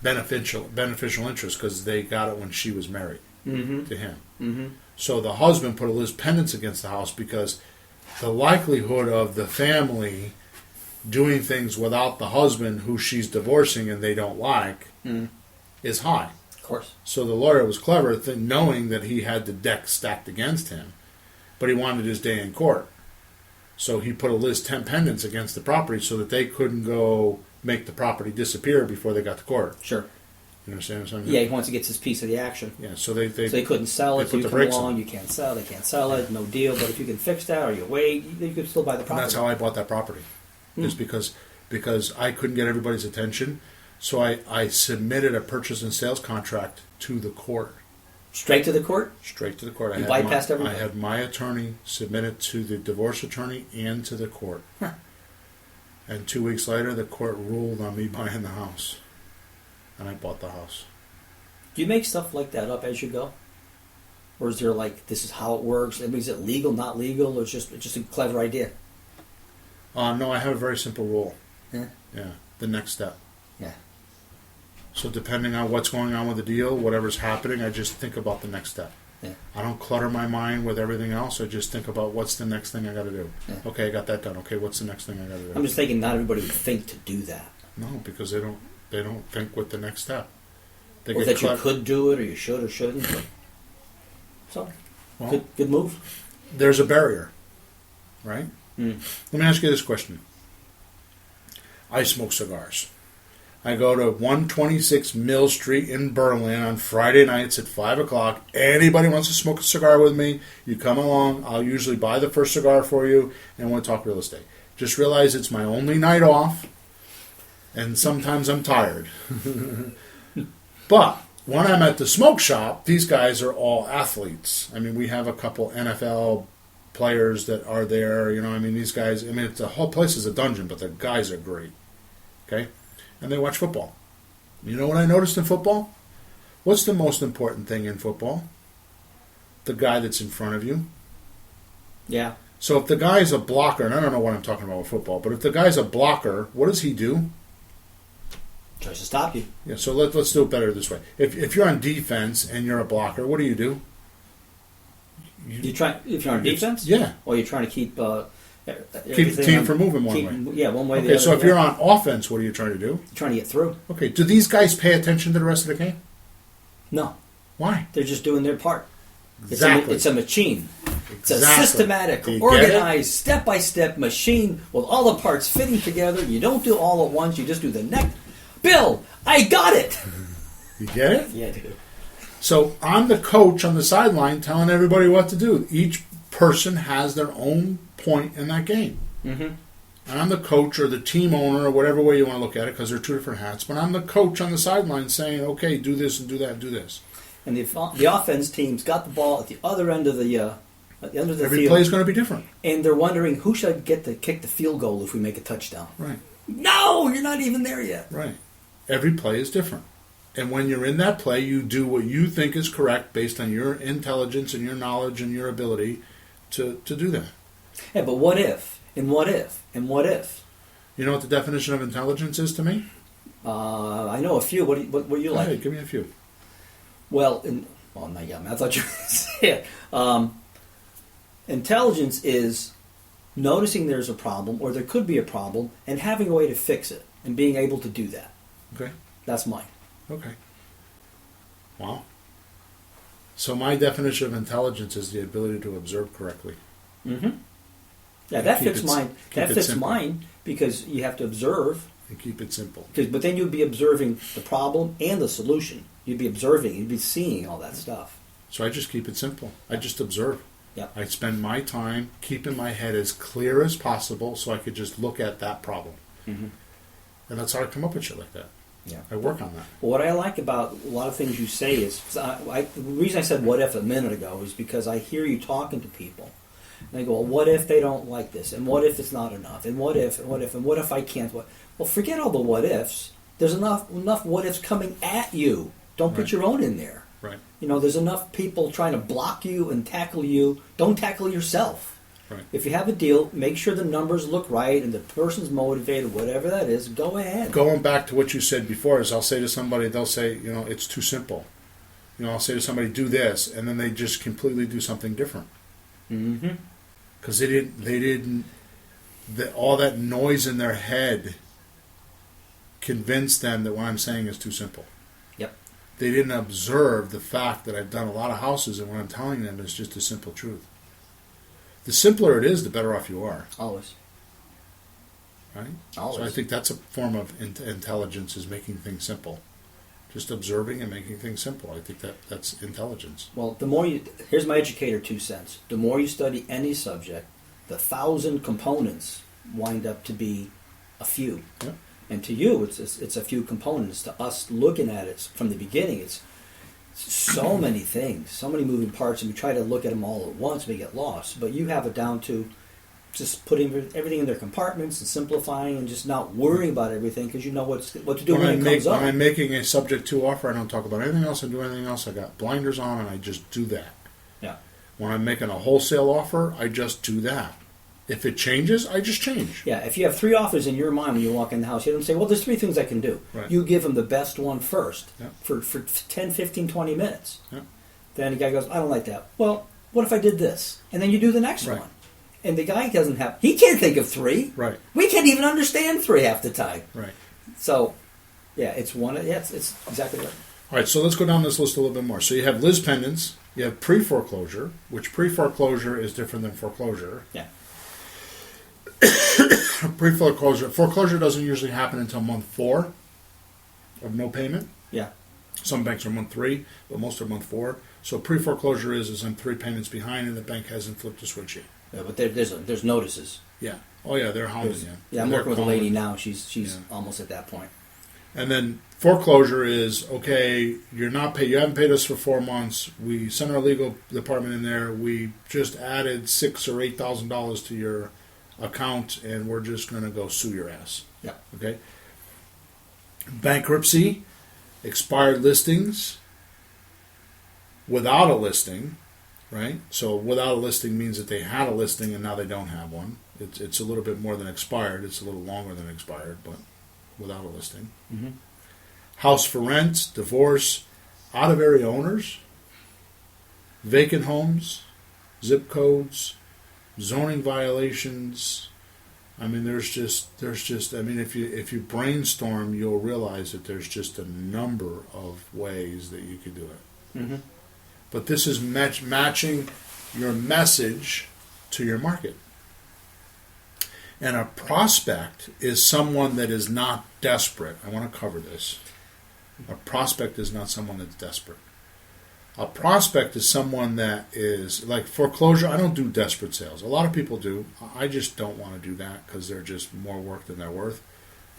beneficial interest because they got it when she was married Mm-hmm. to him. Mm-hmm. So the husband put a Liz Pendants against the house because the likelihood of the family doing things without the husband who she's divorcing and they don't like Mm. is high. Of course. So the lawyer was clever, knowing that he had the deck stacked against him, but he wanted his day in court. So he put a Liz Pendants against the property so that they couldn't go make the property disappear before they got to court. Sure. You understand what I'm saying? Yeah, he wants to get his piece of the action. Yeah. So they So they couldn't sell they it. So put you the come brakes along, on. you can't sell. They can't sell it. No deal. But if you can fix that, or you wait, you could still buy the And property. that's how I bought that property. Is because I couldn't get everybody's attention, so I submitted a purchase and sales contract to the court, Straight to the court. straight to the court. You bypassed everything? I had my attorney submit it to the divorce attorney and to the court. Huh. And 2 weeks later, the court ruled on me buying the house, and I bought the house. Do you make stuff like that up as you go, or is there like this is how it works? I mean, is it legal, not legal, or it's just a clever idea? No, I have a very simple rule. Yeah. Yeah, the next step. Yeah. So depending on what's going on with the deal, whatever's happening, I just think about the next step. Yeah. I don't clutter my mind with everything else. I just think about what's the next thing I got to do. Yeah. Okay, I got that done. Okay, what's the next thing I got to do? I'm just thinking not everybody would think to do that, No, because they don't think with the next step. They or get that you clever. could do it, or you should or shouldn't. But, so, Well, good move. there's a barrier, right? Mm. Let me ask you this question. I smoke cigars. I go to 126 Mill Street in Berlin on Friday nights at 5 o'clock. Anybody wants to smoke a cigar with me, you come along. I'll usually buy the first cigar for you, and we'll talk real estate. Just realize it's my only night off, and sometimes I'm tired. But when I'm at the smoke shop, these guys are all athletes. I mean, we have a couple NFL players that are there. You know, I mean, these guys, I mean, the whole place is a dungeon, but the guys are great. Okay? And they watch football. You know what I noticed in football? What's the most important thing in football? The guy that's in front of you. Yeah. So if the guy's a blocker, and I don't know what I'm talking about with football, but if the guy's a blocker, what does he do? Tries to stop you. Yeah, so let's do it better this way. If you're on defense and you're a blocker, what do? You try if you're on defense. Yeah. Or you're trying to keep Keep the team from moving one way. Yeah, one way. or the Okay, other. so if yeah. you're on offense, what are you trying to do? You're trying to get through. Okay, do these guys pay attention to the rest of the game? No, Why? they're just doing their part. Exactly. It's a machine. It's a Exactly. systematic, Do you get organized, step-by-step machine with all the parts fitting together. You don't do all at once. You just do the next. Bill, I got it. You get it? Yeah, dude. So I'm the coach on the sideline telling everybody what to do. Each person has their own point in that game. Mm-hmm. And I'm the coach or the team owner or whatever way you want to look at it because they're two different hats. But I'm the coach on the sideline saying, okay, do this and do that and do this. And the offense team's got the ball at the other end of the Every field, play is going to be different. and they're wondering who should get to kick the field goal if we make a touchdown. Right. No, you're not even there yet. Right. Every play is different. And when you're in that play, you do what you think is correct based on your intelligence and your knowledge and your ability to do that. Yeah, but what if? And what if? And what if? You know what the definition of intelligence is to me? I know a few. What do you like? Hey, give me a few. Well, not yet. I thought you were going to say it. Intelligence is noticing there's a problem, or there could be a problem, and having a way to fix it, and being able to do that. Okay. That's mine. Okay. Wow. So my definition of intelligence is the ability to observe correctly. Mm-hmm. Yeah, And that keep fits it- mine. keep That it fits simple. mine because you have to observe. And keep it simple. But then you'd be observing the problem and the solution. You'd be observing. You'd be seeing all that stuff. So I just keep it simple. I just observe. Yep. I spend my time keeping my head as clear as possible so I could just look at that problem. Mm-hmm. And that's how I come up with shit like that. Yeah. I work on that. Well, what I like about a lot of things you say is, the reason I said what if a minute ago is because I hear you talking to people. And I go, well, what if they don't like this? And what if it's not enough? And what if, and what if, and what if I can't? Well, forget all the what ifs. There's enough what ifs coming at you. Don't put Right. your own in there. Right. You know, there's enough people trying to block you and tackle you. Don't tackle yourself. Right. If you have a deal, make sure the numbers look right and the person's motivated, whatever that is, go ahead. Going back to what you said before is I'll say to somebody, they'll say, it's too simple. I'll say to somebody, do this, and then they just completely do something different. Mm-hmm. Because all that noise in their head convinced them that what I'm saying is too simple. Yep. They didn't observe the fact that I've done a lot of houses, and what I'm telling them is just a simple truth. The simpler it is, the better off you are, Always. right? Always. So I think that's a form of intelligence, is making things simple. Just observing and making things simple. I think that's intelligence. Well, here's my educator 2 cents. The more you study any subject, the 1,000 components wind up to be a few. Yeah. And to you, it's a few components. To us, looking at it from the beginning, it's so many things, so many moving parts, and we try to look at them all at once, we get lost. But you have it down to just putting everything in their compartments and simplifying and just not worrying about everything because you know what to do when it comes up. When I'm making a subject to offer, I don't talk about anything else and do anything else. I got blinders on and I just do that. Yeah. When I'm making a wholesale offer, I just do that. If it changes, I just change. Yeah, if you have 3 offers in your mind when you walk in the house, you don't say, well, there's 3 things I can do. Right. You give them the best one first Yeah. for 10, 15, 20 minutes. Yeah. Then the guy goes, I don't like that. Well, what if I did this? And then you do the next Right. one. And the guy he can't think of 3. Right. We can't even understand 3 half the time. Right. So, yeah, it's exactly right. All right, so let's go down this list a little bit more. So you have Liz pendants, you have pre-foreclosure, which pre-foreclosure is different than foreclosure. Yeah. Foreclosure doesn't usually happen until month 4 of no payment. Yeah. Some banks are month 3, but most are month 4. So pre-foreclosure is I'm 3 payments behind and the bank hasn't flipped a switch yet. Yeah, but there's notices. Yeah. Oh yeah, they're hounding you. Yeah, I'm They're working with a calling. lady now. She's Yeah. almost at that point. And then foreclosure is, okay, you haven't paid us for 4 months. We sent our legal department in there. We just added $6,000 or $8,000 to your account, and we're just going to go sue your ass. Yeah. Okay. Bankruptcy, expired listings, without a listing, right? So without a listing means that they had a listing and now they don't have one. It's a little bit more than expired. It's a little longer than expired, but without a listing. Mm-hmm. House for rent, divorce, out of area owners, vacant homes, zip codes, zoning violations. I mean, there's just. I mean, if you brainstorm, you'll realize that there's just a number of ways that you could do it. Mm-hmm. But this is matching your message to your market. And a prospect is someone that is not desperate. I want to cover this. A prospect is not someone that's desperate. A prospect is someone that is, like foreclosure, I don't do desperate sales. A lot of people do. I just don't want to do that because they're just more work than they're worth.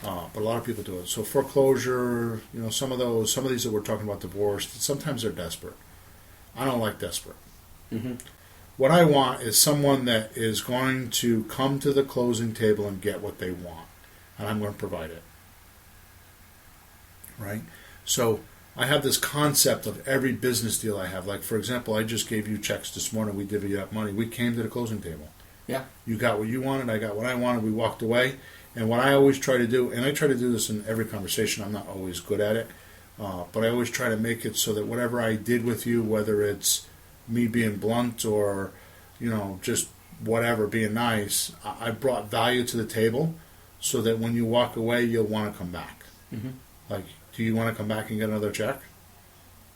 But a lot of people do it. So foreclosure, some of these that we're talking about, divorce, sometimes they're desperate. I don't like desperate. Mm-hmm. What I want is someone that is going to come to the closing table and get what they want. And I'm going to provide it. Right? So I have this concept of every business deal I have. Like, for example, I just gave you checks this morning. We divvied up money. We came to the closing table. Yeah. You got what you wanted. I got what I wanted. We walked away. And what I always try to do, and I try to do this in every conversation. I'm not always good at it. But I always try to make it so that whatever I did with you, whether it's me being blunt or, just whatever, being nice, I brought value to the table so that when you walk away, you'll want to come back. Mm-hmm. Like, do you want to come back and get another check?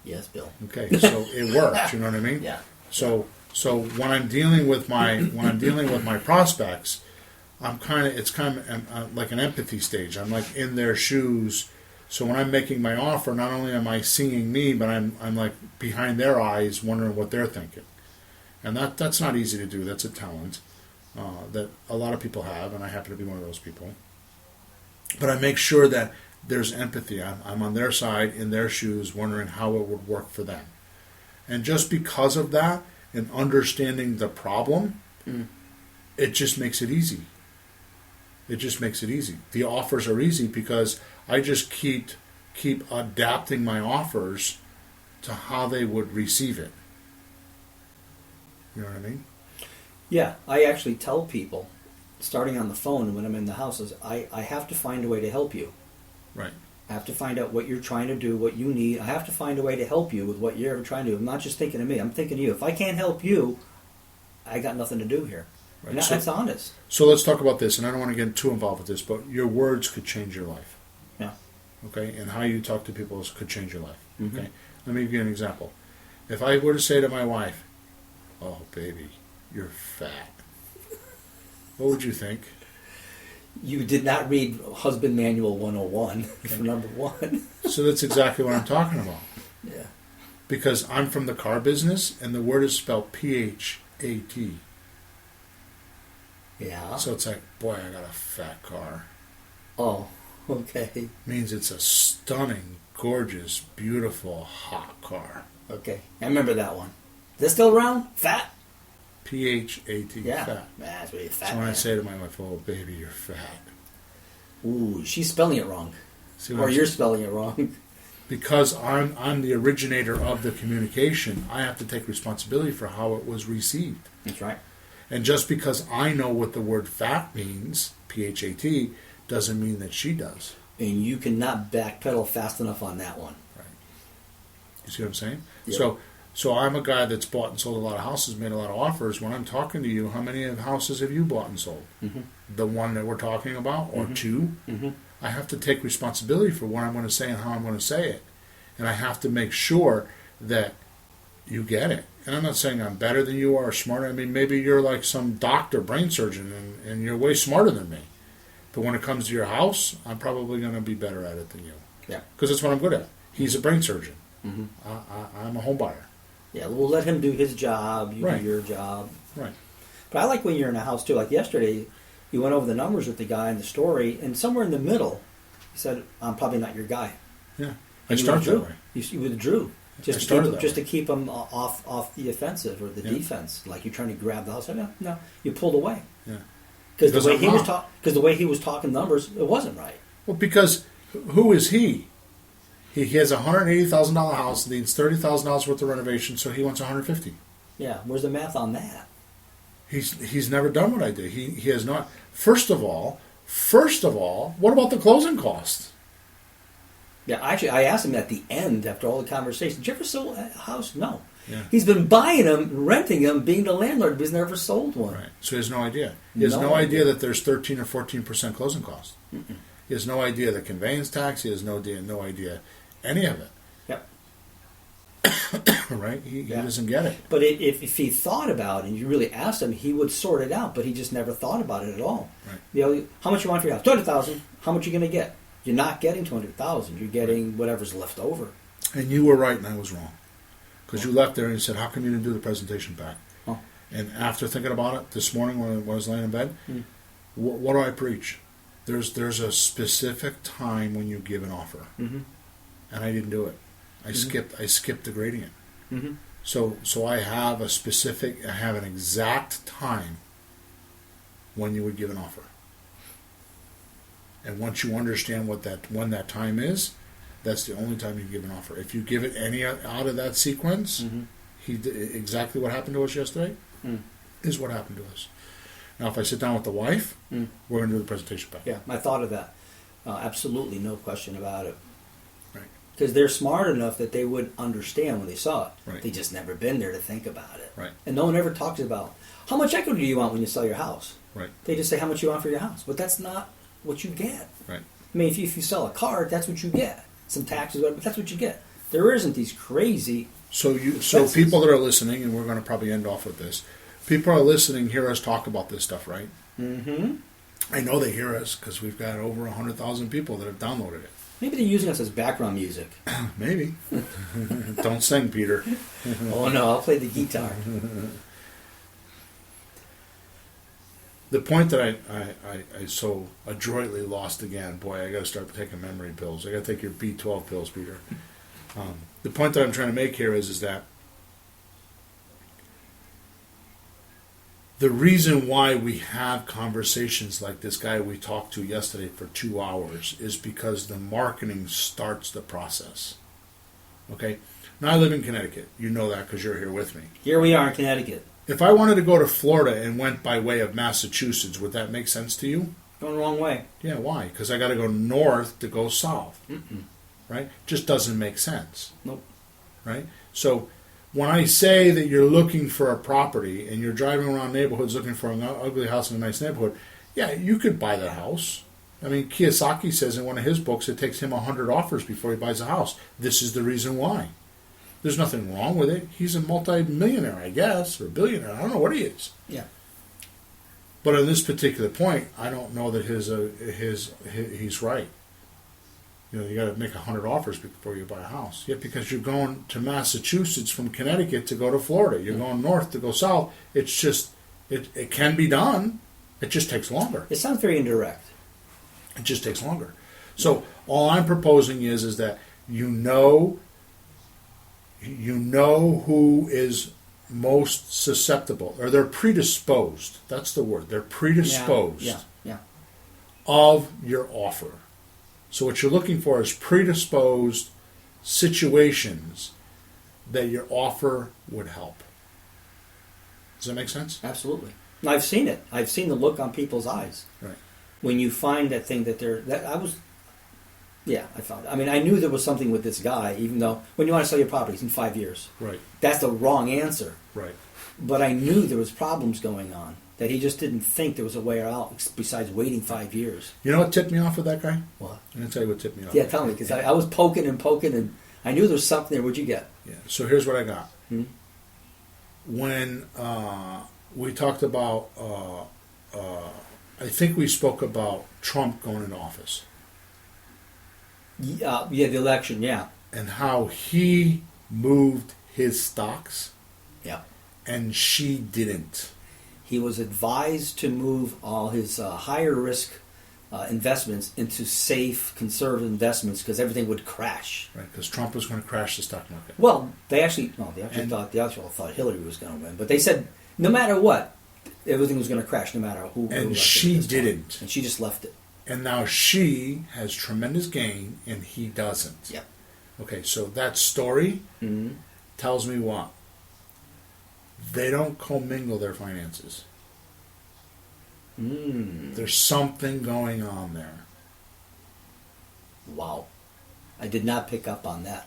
Yes, Bill. Okay, so it works, you know what I mean? Yeah. So So when I'm dealing with my prospects, it's kind of like an empathy stage. I'm like in their shoes. So when I'm making my offer, not only am I seeing me, but I'm like behind their eyes, wondering what they're thinking. And that's not easy to do. That's a talent that a lot of people have, and I happen to be one of those people. But I make sure that there's empathy. I'm on their side, in their shoes, wondering how it would work for them. And just because of that, and understanding the problem, it just makes it easy. It just makes it easy. The offers are easy because I just keep adapting my offers to how they would receive it. You know what I mean? Yeah, I actually tell people, starting on the phone when I'm in the houses, I have to find a way to help you. Right. I have to find out what you're trying to do, what you need. I have to find a way to help you with what you're ever trying to do. I'm not just thinking of me. I'm thinking of you. If I can't help you, I got nothing to do here. Right. And that's honest. So let's talk about this, and I don't want to get too involved with this, but your words could change your life. Yeah. Okay? And how you talk to people could change your life. Mm-hmm. Okay? Let me give you an example. If I were to say to my wife, "Oh, baby, you're fat," what would you think? You did not read Husband Manual 101 for number one. So that's exactly what I'm talking about. Yeah. Because I'm from the car business, and the word is spelled P-H-A-T. Yeah. So it's like, boy, I got a fat car. Oh, okay. Means it's a stunning, gorgeous, beautiful, hot car. Okay. I remember that one. Is this still around? Fat? P-H-A-T, Yeah. fat. That's really fat. So when I man. say to my wife, "Oh, baby, you're fat," Ooh, she's spelling it wrong. see what Or I'm you're saying? spelling it wrong. Because I'm the originator of the communication, I have to take responsibility for how it was received. That's right. And just because I know what the word fat means, P-H-A-T, doesn't mean that she does. And you cannot backpedal fast enough on that one. Right. You see what I'm saying? Yeah. So I'm a guy that's bought and sold a lot of houses, made a lot of offers. When I'm talking to you, how many houses have you bought and sold? Mm-hmm. The one that we're talking about, or Mhm. two? Mm-hmm. I have to take responsibility for what I'm going to say and how I'm going to say it. And I have to make sure that you get it. And I'm not saying I'm better than you are or smarter. I mean, maybe you're like some doctor, brain surgeon, and you're way smarter than me. But when it comes to your house, I'm probably going to be better at it than you. Yeah. Because that's what I'm good at. He's a brain surgeon. Mm-hmm. I'm a home buyer. Yeah, we'll let him do his job, you Right. do your job. Right. But I like when you're in a house too. Like yesterday, you went over the numbers with the guy in the story, and somewhere in the middle, he said, "I'm probably not your guy." Yeah. I And you start that withdrew. way. You withdrew I just started to that keep, way. him off the offensive or the Yeah. defense. Like you're trying to grab the house. No, you pulled away Yeah. because Because the way I'm he was not. because the way he was talking numbers, it wasn't right. Well, because who is he? He has a $180,000 house, needs $30,000 worth of renovation, so he wants $150,000. Yeah, where's the math on that? He's never done what I did. He has not. First of all, what about the closing costs? Yeah, actually, I asked him at the end after all the conversation. Did you ever sell a house? No. Yeah. He's been buying them, renting them, being the landlord, but he's never sold one. Right. So he has no idea. He has No no idea idea. that there's 13 or 14% closing costs. Mm-mm. He has no idea the conveyance tax. He has no idea any of it. Yep. Right? He Yeah. doesn't get it. But if he thought about it and you really asked him, he would sort it out. But he just never thought about it at all. Right. You know, how much you want for your house? 200,000. How much you going to get? You're not getting 200,000. You're getting whatever's left over. And you were right, and I was wrong. Because you left there and you said, "How come you didn't do the presentation back?" Oh. And after thinking about it this morning when I was laying in bed, Mm. what do I preach? There's a specific time when you give an offer, Mm-hmm. and I didn't do it. I Mhm. skipped the gradient. Mm-hmm. So I have an exact time when you would give an offer. And once you understand when that time is, that's the only time you give an offer. If you give it any out of that sequence, Mm-hmm. exactly what happened to us yesterday Mm. is what happened to us. Now, if I sit down with the wife, Mm. we're going to do the presentation back. Yeah, I thought of that. Absolutely, no question about it. Right. Because they're smart enough that they would understand when they saw it. Right. They just never been there to think about it. Right. And no one ever talks about how much equity do you want when you sell your house. Right. They just say how much you want for your house, but that's not what you get. Right. I mean, if you sell a car, that's what you get. Some taxes, but that's what you get. There isn't these crazy So Expenses. people that are listening, and we're going to probably end off with this. People are listening, hear us talk about this stuff, right? Mm-hmm. I know they hear us because we've got over 100,000 people that have downloaded it. Maybe they're using us as background music. Maybe. Don't sing, Peter. Oh no, I'll play the guitar. The point that I so adroitly lost again, boy, I got to start taking memory pills. I got to take your B12 pills, Peter. The point that I'm trying to make here is that the reason why we have conversations like this guy we talked to yesterday for 2 hours is because the marketing starts the process. Okay? Now I live in Connecticut. You know that because you're here with me. Here we are in Connecticut. If I wanted to go to Florida and went by way of Massachusetts, would that make sense to you? Going the wrong way. Yeah, why? Because I got to go north to go south. Mm-mm. Right? Just doesn't make sense. Nope. Right? So when I say that you're looking for a property and you're driving around neighborhoods looking for an ugly house in a nice neighborhood, yeah, you could buy that house. I mean, Kiyosaki says in one of his books it takes him 100 offers before he buys a house. This is the reason why. There's nothing wrong with it. He's a multi-millionaire, I guess, or a billionaire. I don't know what he is. Yeah. But on this particular point, I don't know that he's right. You know, you got to make 100 offers before you buy a house. Yeah, because you're going to Massachusetts from Connecticut to go to Florida. You're going north to go south. It's just, it can be done. It just takes longer. It sounds very indirect. It just takes longer. So all I'm proposing is that you know who is most susceptible, or they're predisposed. That's the word. They're predisposed Yeah. of your offer. So what you're looking for is predisposed situations that your offer would help. Does that make sense? Absolutely. And I've seen it. I've seen the look on people's eyes. Right. When you find that thing I found it. I mean, I knew there was something with this guy, even though when you want to sell your properties in 5 years, Right. that's the wrong answer. Right. But I knew there was problems going on, that he just didn't think there was a way out besides waiting 5 years. You know what tipped me off with that guy? What? I'm going to tell you what tipped me off. Yeah, tell me, because I was poking, and I knew there was something there. What'd you get? Yeah. So here's what I got. Hmm? When we talked about, I think we spoke about Trump going into office Yeah, the election, yeah. and how he moved his stocks Yeah. and she didn't. He was advised to move all his higher risk investments into safe, conservative investments because everything would crash. Right, because Trump was going to crash the stock market. Well, they actually thought Hillary was going to win, but they said no matter what, everything was going to crash, no matter who. And she didn't. And she just left it. And now she has tremendous gain and he doesn't. Yep. Okay, so that story Mm-hmm. tells me what? They don't commingle their finances. There's something going on there. Wow. I did not pick up on that.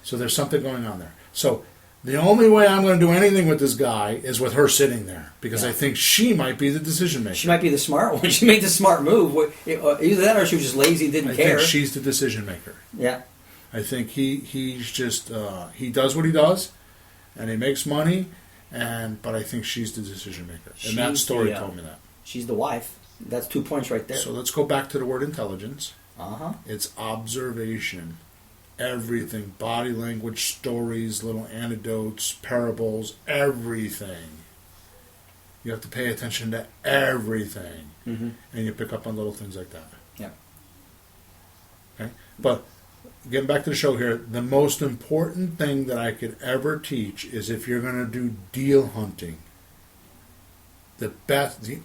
So there's something going on there. So the only way I'm going to do anything with this guy is with her sitting there because Yeah. I think she might be the decision maker. She might be the smart one. She made the smart move. Either that or she was just lazy, didn't I care. think she's the decision maker. Yeah. I think he's just he does what he does, and he makes money, but I think she's the decision maker, and that She's story the, told me that. She's the wife. That's 2 points right there. So let's go back to the word intelligence. Uh-huh. It's observation, everything, body language, stories, little anecdotes, parables, everything. You have to pay attention to everything, Mm-hmm. and you pick up on little things like that. Yeah. Okay, but getting back to the show here, the most important thing that I could ever teach is if you're going to do deal hunting, the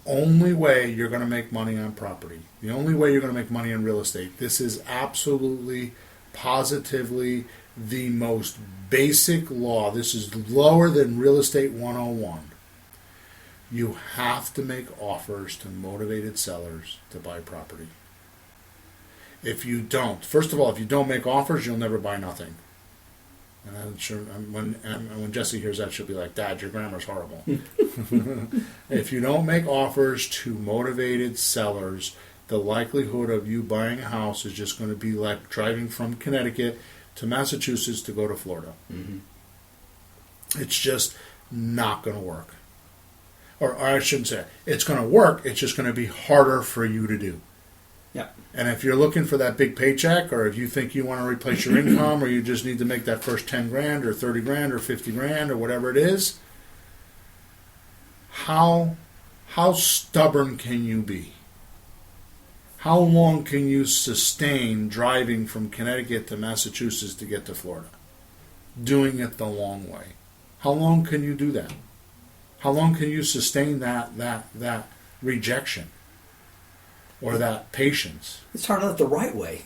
only way you're going to make money on property, the only way you're going to make money in real estate, this is absolutely, positively the most basic law. This is lower than Real Estate 101. You have to make offers to motivated sellers to buy property. If you don't, first of all, if you don't make offers, you'll never buy nothing. And I'm sure when Jessie hears that, she'll be like, "Dad, your grammar's horrible." If you don't make offers to motivated sellers, the likelihood of you buying a house is just going to be like driving from Connecticut to Massachusetts to go to Florida. Mm-hmm. It's just not going to work. Or I shouldn't say it. It's going to work. It's just going to be harder for you to do. Yeah. And if you're looking for that big paycheck, or if you think you want to replace your income, or you just need to make that first 10 grand or 30 grand or 50 grand or whatever it is, how stubborn can you be? How long can you sustain driving from Connecticut to Massachusetts to get to Florida? Doing it the long way. How long can you do that? How long can you sustain that rejection or that patience? It's hard enough the right way.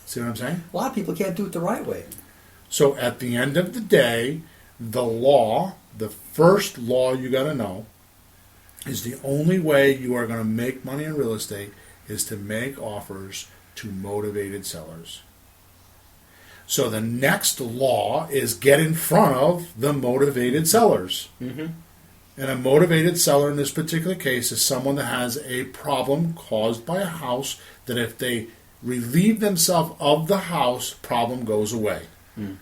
See what I'm saying? A lot of people can't do it the right way. So at the end of the day, the first law you got to know is the only way you are going to make money in real estate is to make offers to motivated sellers. So the next law is get in front of the motivated sellers. Mm-hmm. And a motivated seller in this particular case is someone that has a problem caused by a house that if they relieve themselves of the house, problem goes away. Mm.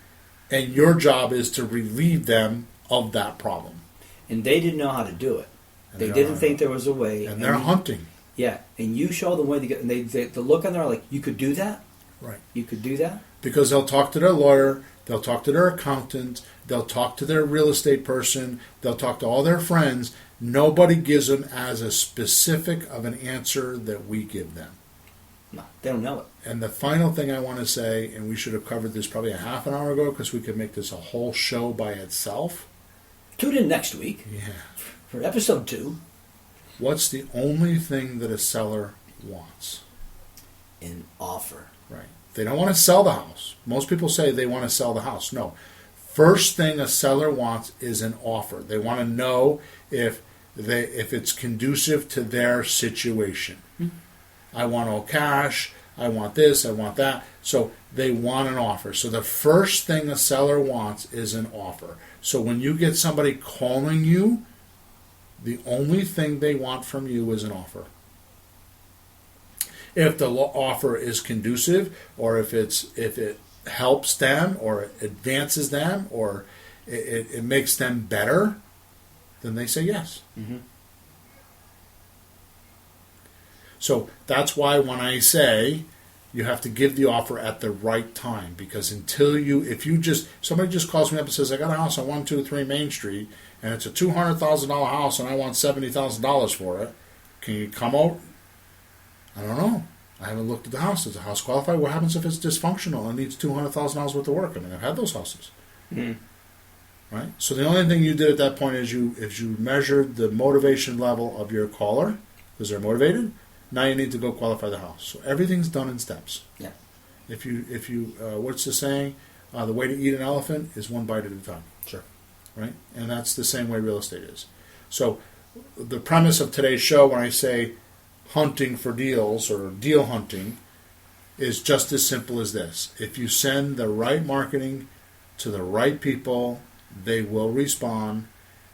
And your job is to relieve them of that problem. And they didn't know how to do it. And They didn't think there was a way. And they're hunting. Yeah, and you show them where to get. And the look on there like, you could do that? Right. You could do that? Because they'll talk to their lawyer, they'll talk to their accountant, they'll talk to their real estate person, they'll talk to all their friends. Nobody gives them as a specific of an answer that we give them. No, they don't know it. And the final thing I want to say, and we should have covered this probably a half an hour ago because we could make this a whole show by itself. Tune in next week Yeah. for episode 2. What's the only thing that a seller wants? An offer. Right. They don't want to sell the house. Most people say they want to sell the house. No. First thing a seller wants is an offer. They want to know if it's conducive to their situation. Mm-hmm. I want all cash. I want this. I want that. So they want an offer. So the first thing a seller wants is an offer. So when you get somebody calling you, the only thing they want from you is an offer. If the offer is conducive, or if it helps them, or it advances them, or it makes them better, then they say yes. Mm-hmm. So that's why when I say you have to give the offer at the right time, because somebody just calls me up and says, I got a house on 123 Main Street, and it's a $200,000 house, and I want $70,000 for it. Can you come out? I don't know. I haven't looked at the house. Does the house qualify? What happens if it's dysfunctional and needs $200,000 worth of work? I mean, I've had those houses. Mm-hmm. Right? So the only thing you did at that point is you measured the motivation level of your caller, because they're motivated. Now you need to go qualify the house. So everything's done in steps. Yeah. If you what's the saying? The way to eat an elephant is one bite at a time. Sure. Right? And that's the same way real estate is. So the premise of today's show, when I say hunting for deals or deal hunting, is just as simple as this. If you send the right marketing to the right people, they will respond.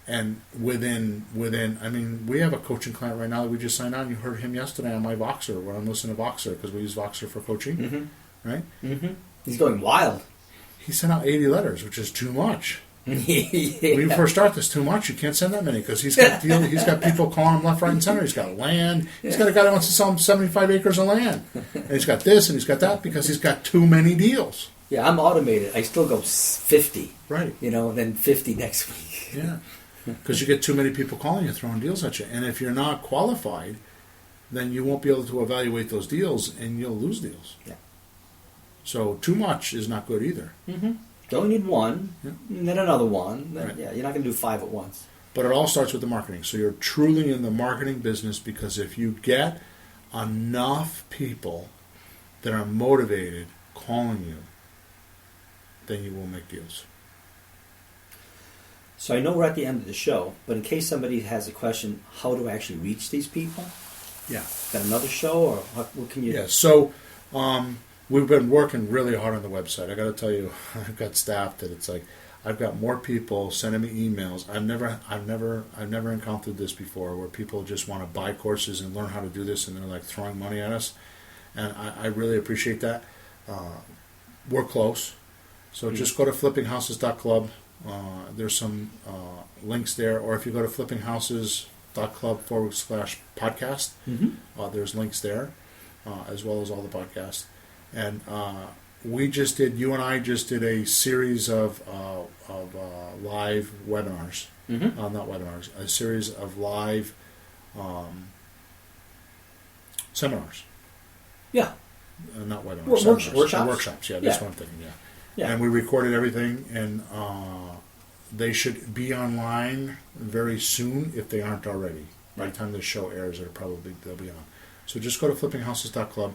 And within, I mean, we have a coaching client right now that we just signed on. You heard him yesterday on my Voxer, when I'm listening to Voxer, because we use Voxer for coaching, Mm-hmm. right? Mm-hmm. He's going wild. He sent out 80 letters, which is too much. Yeah. When you first start, that's too much. You can't send that many because he's got people calling him left, right, and center. He's got land. He's got a guy that wants to sell him 75 acres of land. And he's got this and he's got that because he's got too many deals. Yeah, I'm automated. I still go 50. Right. And then 50 next week. Yeah. Because you get too many people calling you, throwing deals at you. And if you're not qualified, then you won't be able to evaluate those deals and you'll lose deals. Yeah. So too much is not good either. Mm-hmm. You only need one, Yeah. and then another one. Then, Right. Yeah, you're not going to do 5 at once. But it all starts with the marketing. So you're truly in the marketing business, because if you get enough people that are motivated calling you, then you will make deals. So I know we're at the end of the show, but in case somebody has a question, how do I actually reach these people? Yeah. Got another show, or what can you? Yeah. So we've been working really hard on the website. I got to tell you, I've got staff that it's like I've got more people sending me emails. I've never encountered this before, where people just want to buy courses and learn how to do this, and they're like throwing money at us, and I really appreciate that. We're close, so just go to flippinghouses.club. There's some links there, or if you go to flippinghouses.club/podcast, there's links there, as well as all the podcasts. And you and I just did a series of live webinars, not webinars, a series of live seminars. Yeah. Not webinars. Workshops. Workshops, yeah, that's what I'm thinking, yeah. And we recorded everything, and they should be online very soon if they aren't already. By the time the show airs, they'll be on. So just go to flippinghouses.club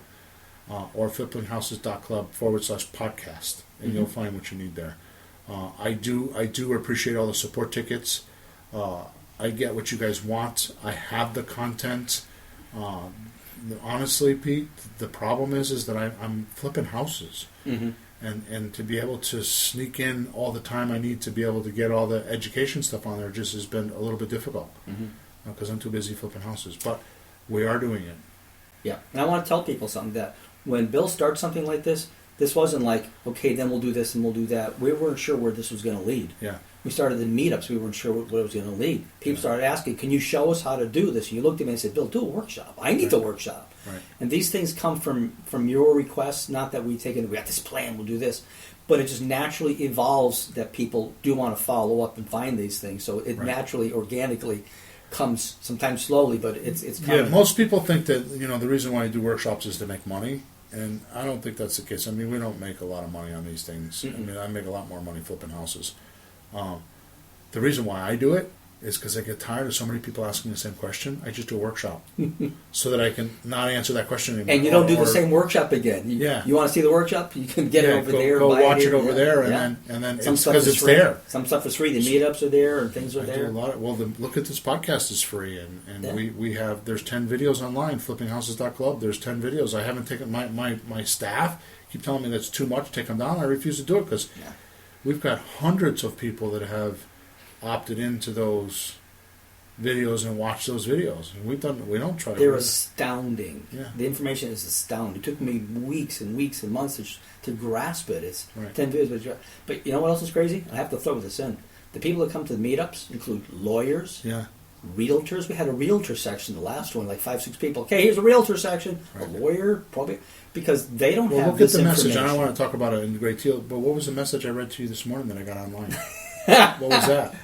or flippinghouses.club/podcast, and you'll find what you need there. I do appreciate all the support tickets. I get what you guys want. I have the content. Honestly, Pete, the problem is that I'm flipping houses, and to be able to sneak in all the time I need to be able to get all the education stuff on there just has been a little bit difficult because I'm too busy flipping houses. But we are doing it. Yeah, and I want to tell people something, that when Bill starts something like this wasn't like, okay, then we'll do this and we'll do that. We weren't sure where this was going to lead. Yeah. We started the meetups. We weren't sure what it was going to lead. People started asking, can you show us how to do this? And you looked at me and said, Bill, do a workshop. I need the workshop. Right. And these things come from your requests, not that we take it, we got this plan, we'll do this. But it just naturally evolves that people do want to follow up and find these things. So it naturally, organically comes, sometimes slowly, but it's coming. Yeah, most people think that, the reason why I do workshops is to make money. And I don't think that's the case. I mean, we don't make a lot of money on these things. I mean, I make a lot more money flipping houses. The reason why I do it is because I get tired of so many people asking the same question. I just do a workshop so that I can not answer that question anymore. And you don't do the same workshop again. You want to see the workshop? You can get it over there. Go watch it over there, and then it's because it's there. Some stuff is free. The meetups are there, and things are there. Do a lot. Look at this podcast is free, and we have. There's 10 videos online. Flippinghouses.club. There's 10 videos. I haven't taken my staff keep telling me that's too much. Take them down. I refuse to do it because we've got hundreds of people that have opted into those videos and watched those videos, and we don't try to. They're astounding. Yeah. The information is astounding. It took me weeks and weeks and months to grasp it. It's 10 videos, but you know what else is crazy? I have to throw this in. The people that come to the meetups include lawyers, realtors. We had a realtor section, the last one, like 5-6 people. Okay, here's a realtor section, a lawyer, probably, because they don't have this information. Message. I don't want to talk about it in great deal, but what was the message I read to you this morning that I got online? What was that?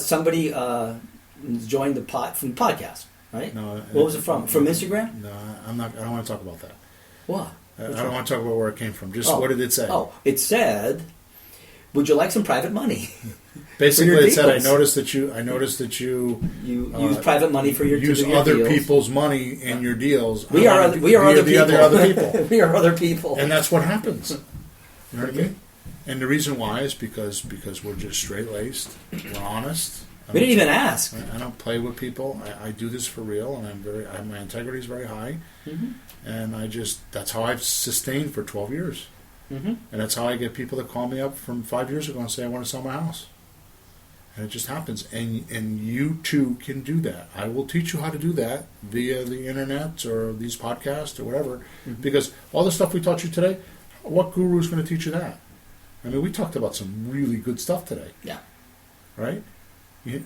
Somebody joined the from the podcast, right? No. What was it from? From Instagram? No, I'm not. I don't want to talk about that. What? I don't want to talk about where it came from. Just what did it say? Oh, it said, "Would you like some private money?" Basically, it said, "I noticed that you use private money for your use other deals. People's money in your deals. We are other people. Other people. We are other people, and that's what happens. You know what I mean? And the reason why is because we're just straight-laced. We're honest. We didn't even ask. I don't play with people. I do this for real, and my integrity is very high. And that's how I've sustained for 12 years. And that's how I get people that call me up from 5 years ago and say, I want to sell my house. And it just happens. And you too can do that. I will teach you how to do that via the internet or these podcasts or whatever. Because all the stuff we taught you today, what guru is going to teach you that? I mean, we talked about some really good stuff today. Yeah. Right? And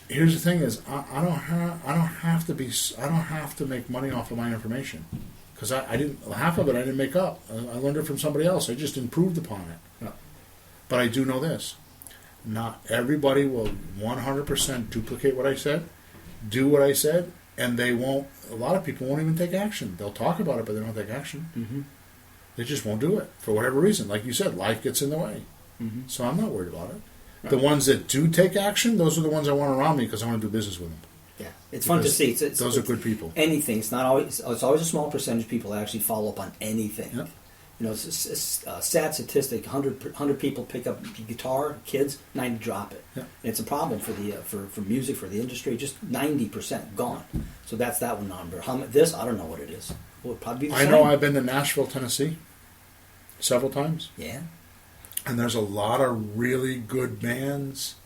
here's the thing: is I don't have to make money off of my information because I didn't half of it I didn't make up. I learned it from somebody else. I just improved upon it. Yeah. But I do know this: not everybody will 100% duplicate what I said, do what I said, and they won't. A lot of people won't even take action. They'll talk about it, but they don't take action. They just won't do it for whatever reason. Like you said, life gets in the way. So I'm not worried about it. Right. The ones that do take action, those are the ones I want around me because I want to do business with them. Yeah, it's fun to see. Those are good people. Anything. It's not always. It's always a small percentage of people that actually follow up on anything. Yep. It's a sad statistic. 100 people pick up guitar, kids, 90 drop it. Yep. And it's a problem for the for music, for the industry. Just 90% gone. So that's that one number. This I don't know what it is. Well, it'd probably be the same. I know I've been to Nashville, Tennessee, several times. Yeah. And there's a lot of really good bands.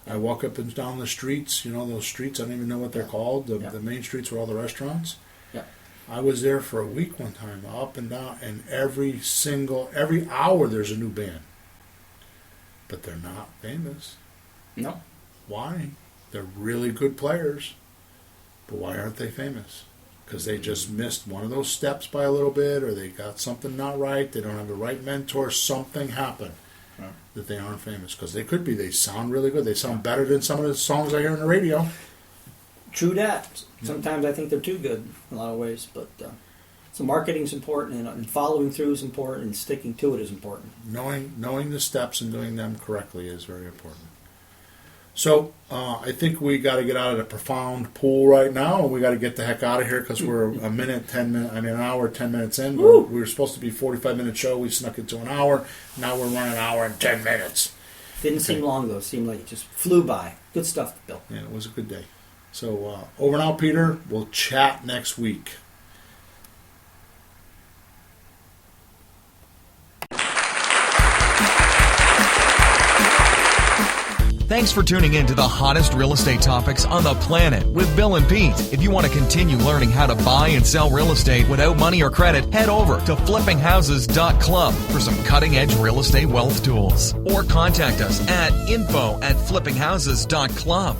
I walk up and down the streets, those streets, I don't even know what they're called, the main streets where all the restaurants. Yeah. I was there for a week one time, up and down, and every hour there's a new band. but they're not famous. No. Why? They're really good players, but why aren't they famous? Because they just missed one of those steps by a little bit, or they got something not right, they don't have the right mentor, something happened that they aren't famous. Because they could be. They sound really good. They sound better than some of the songs I hear on the radio. True that. Sometimes I think they're too good in a lot of ways, but so marketing's important, and following through is important, and sticking to it is important. Knowing the steps and doing them correctly is very important. So I think we got to get out of the profound pool right now, and we got to get the heck out of here because we're an hour, 10 minutes in. We were supposed to be a 45-minute show. We snuck it to an hour. Now we're running an hour and 10 minutes. Didn't seem long, though. It seemed like it just flew by. Good stuff, Bill. Yeah, it was a good day. So over and out, Peter. We'll chat next week. Thanks for tuning in to the hottest real estate topics on the planet with Bill and Pete. If you want to continue learning how to buy and sell real estate without money or credit, head over to flippinghouses.club for some cutting-edge real estate wealth tools. Or contact us at info@flippinghouses.club.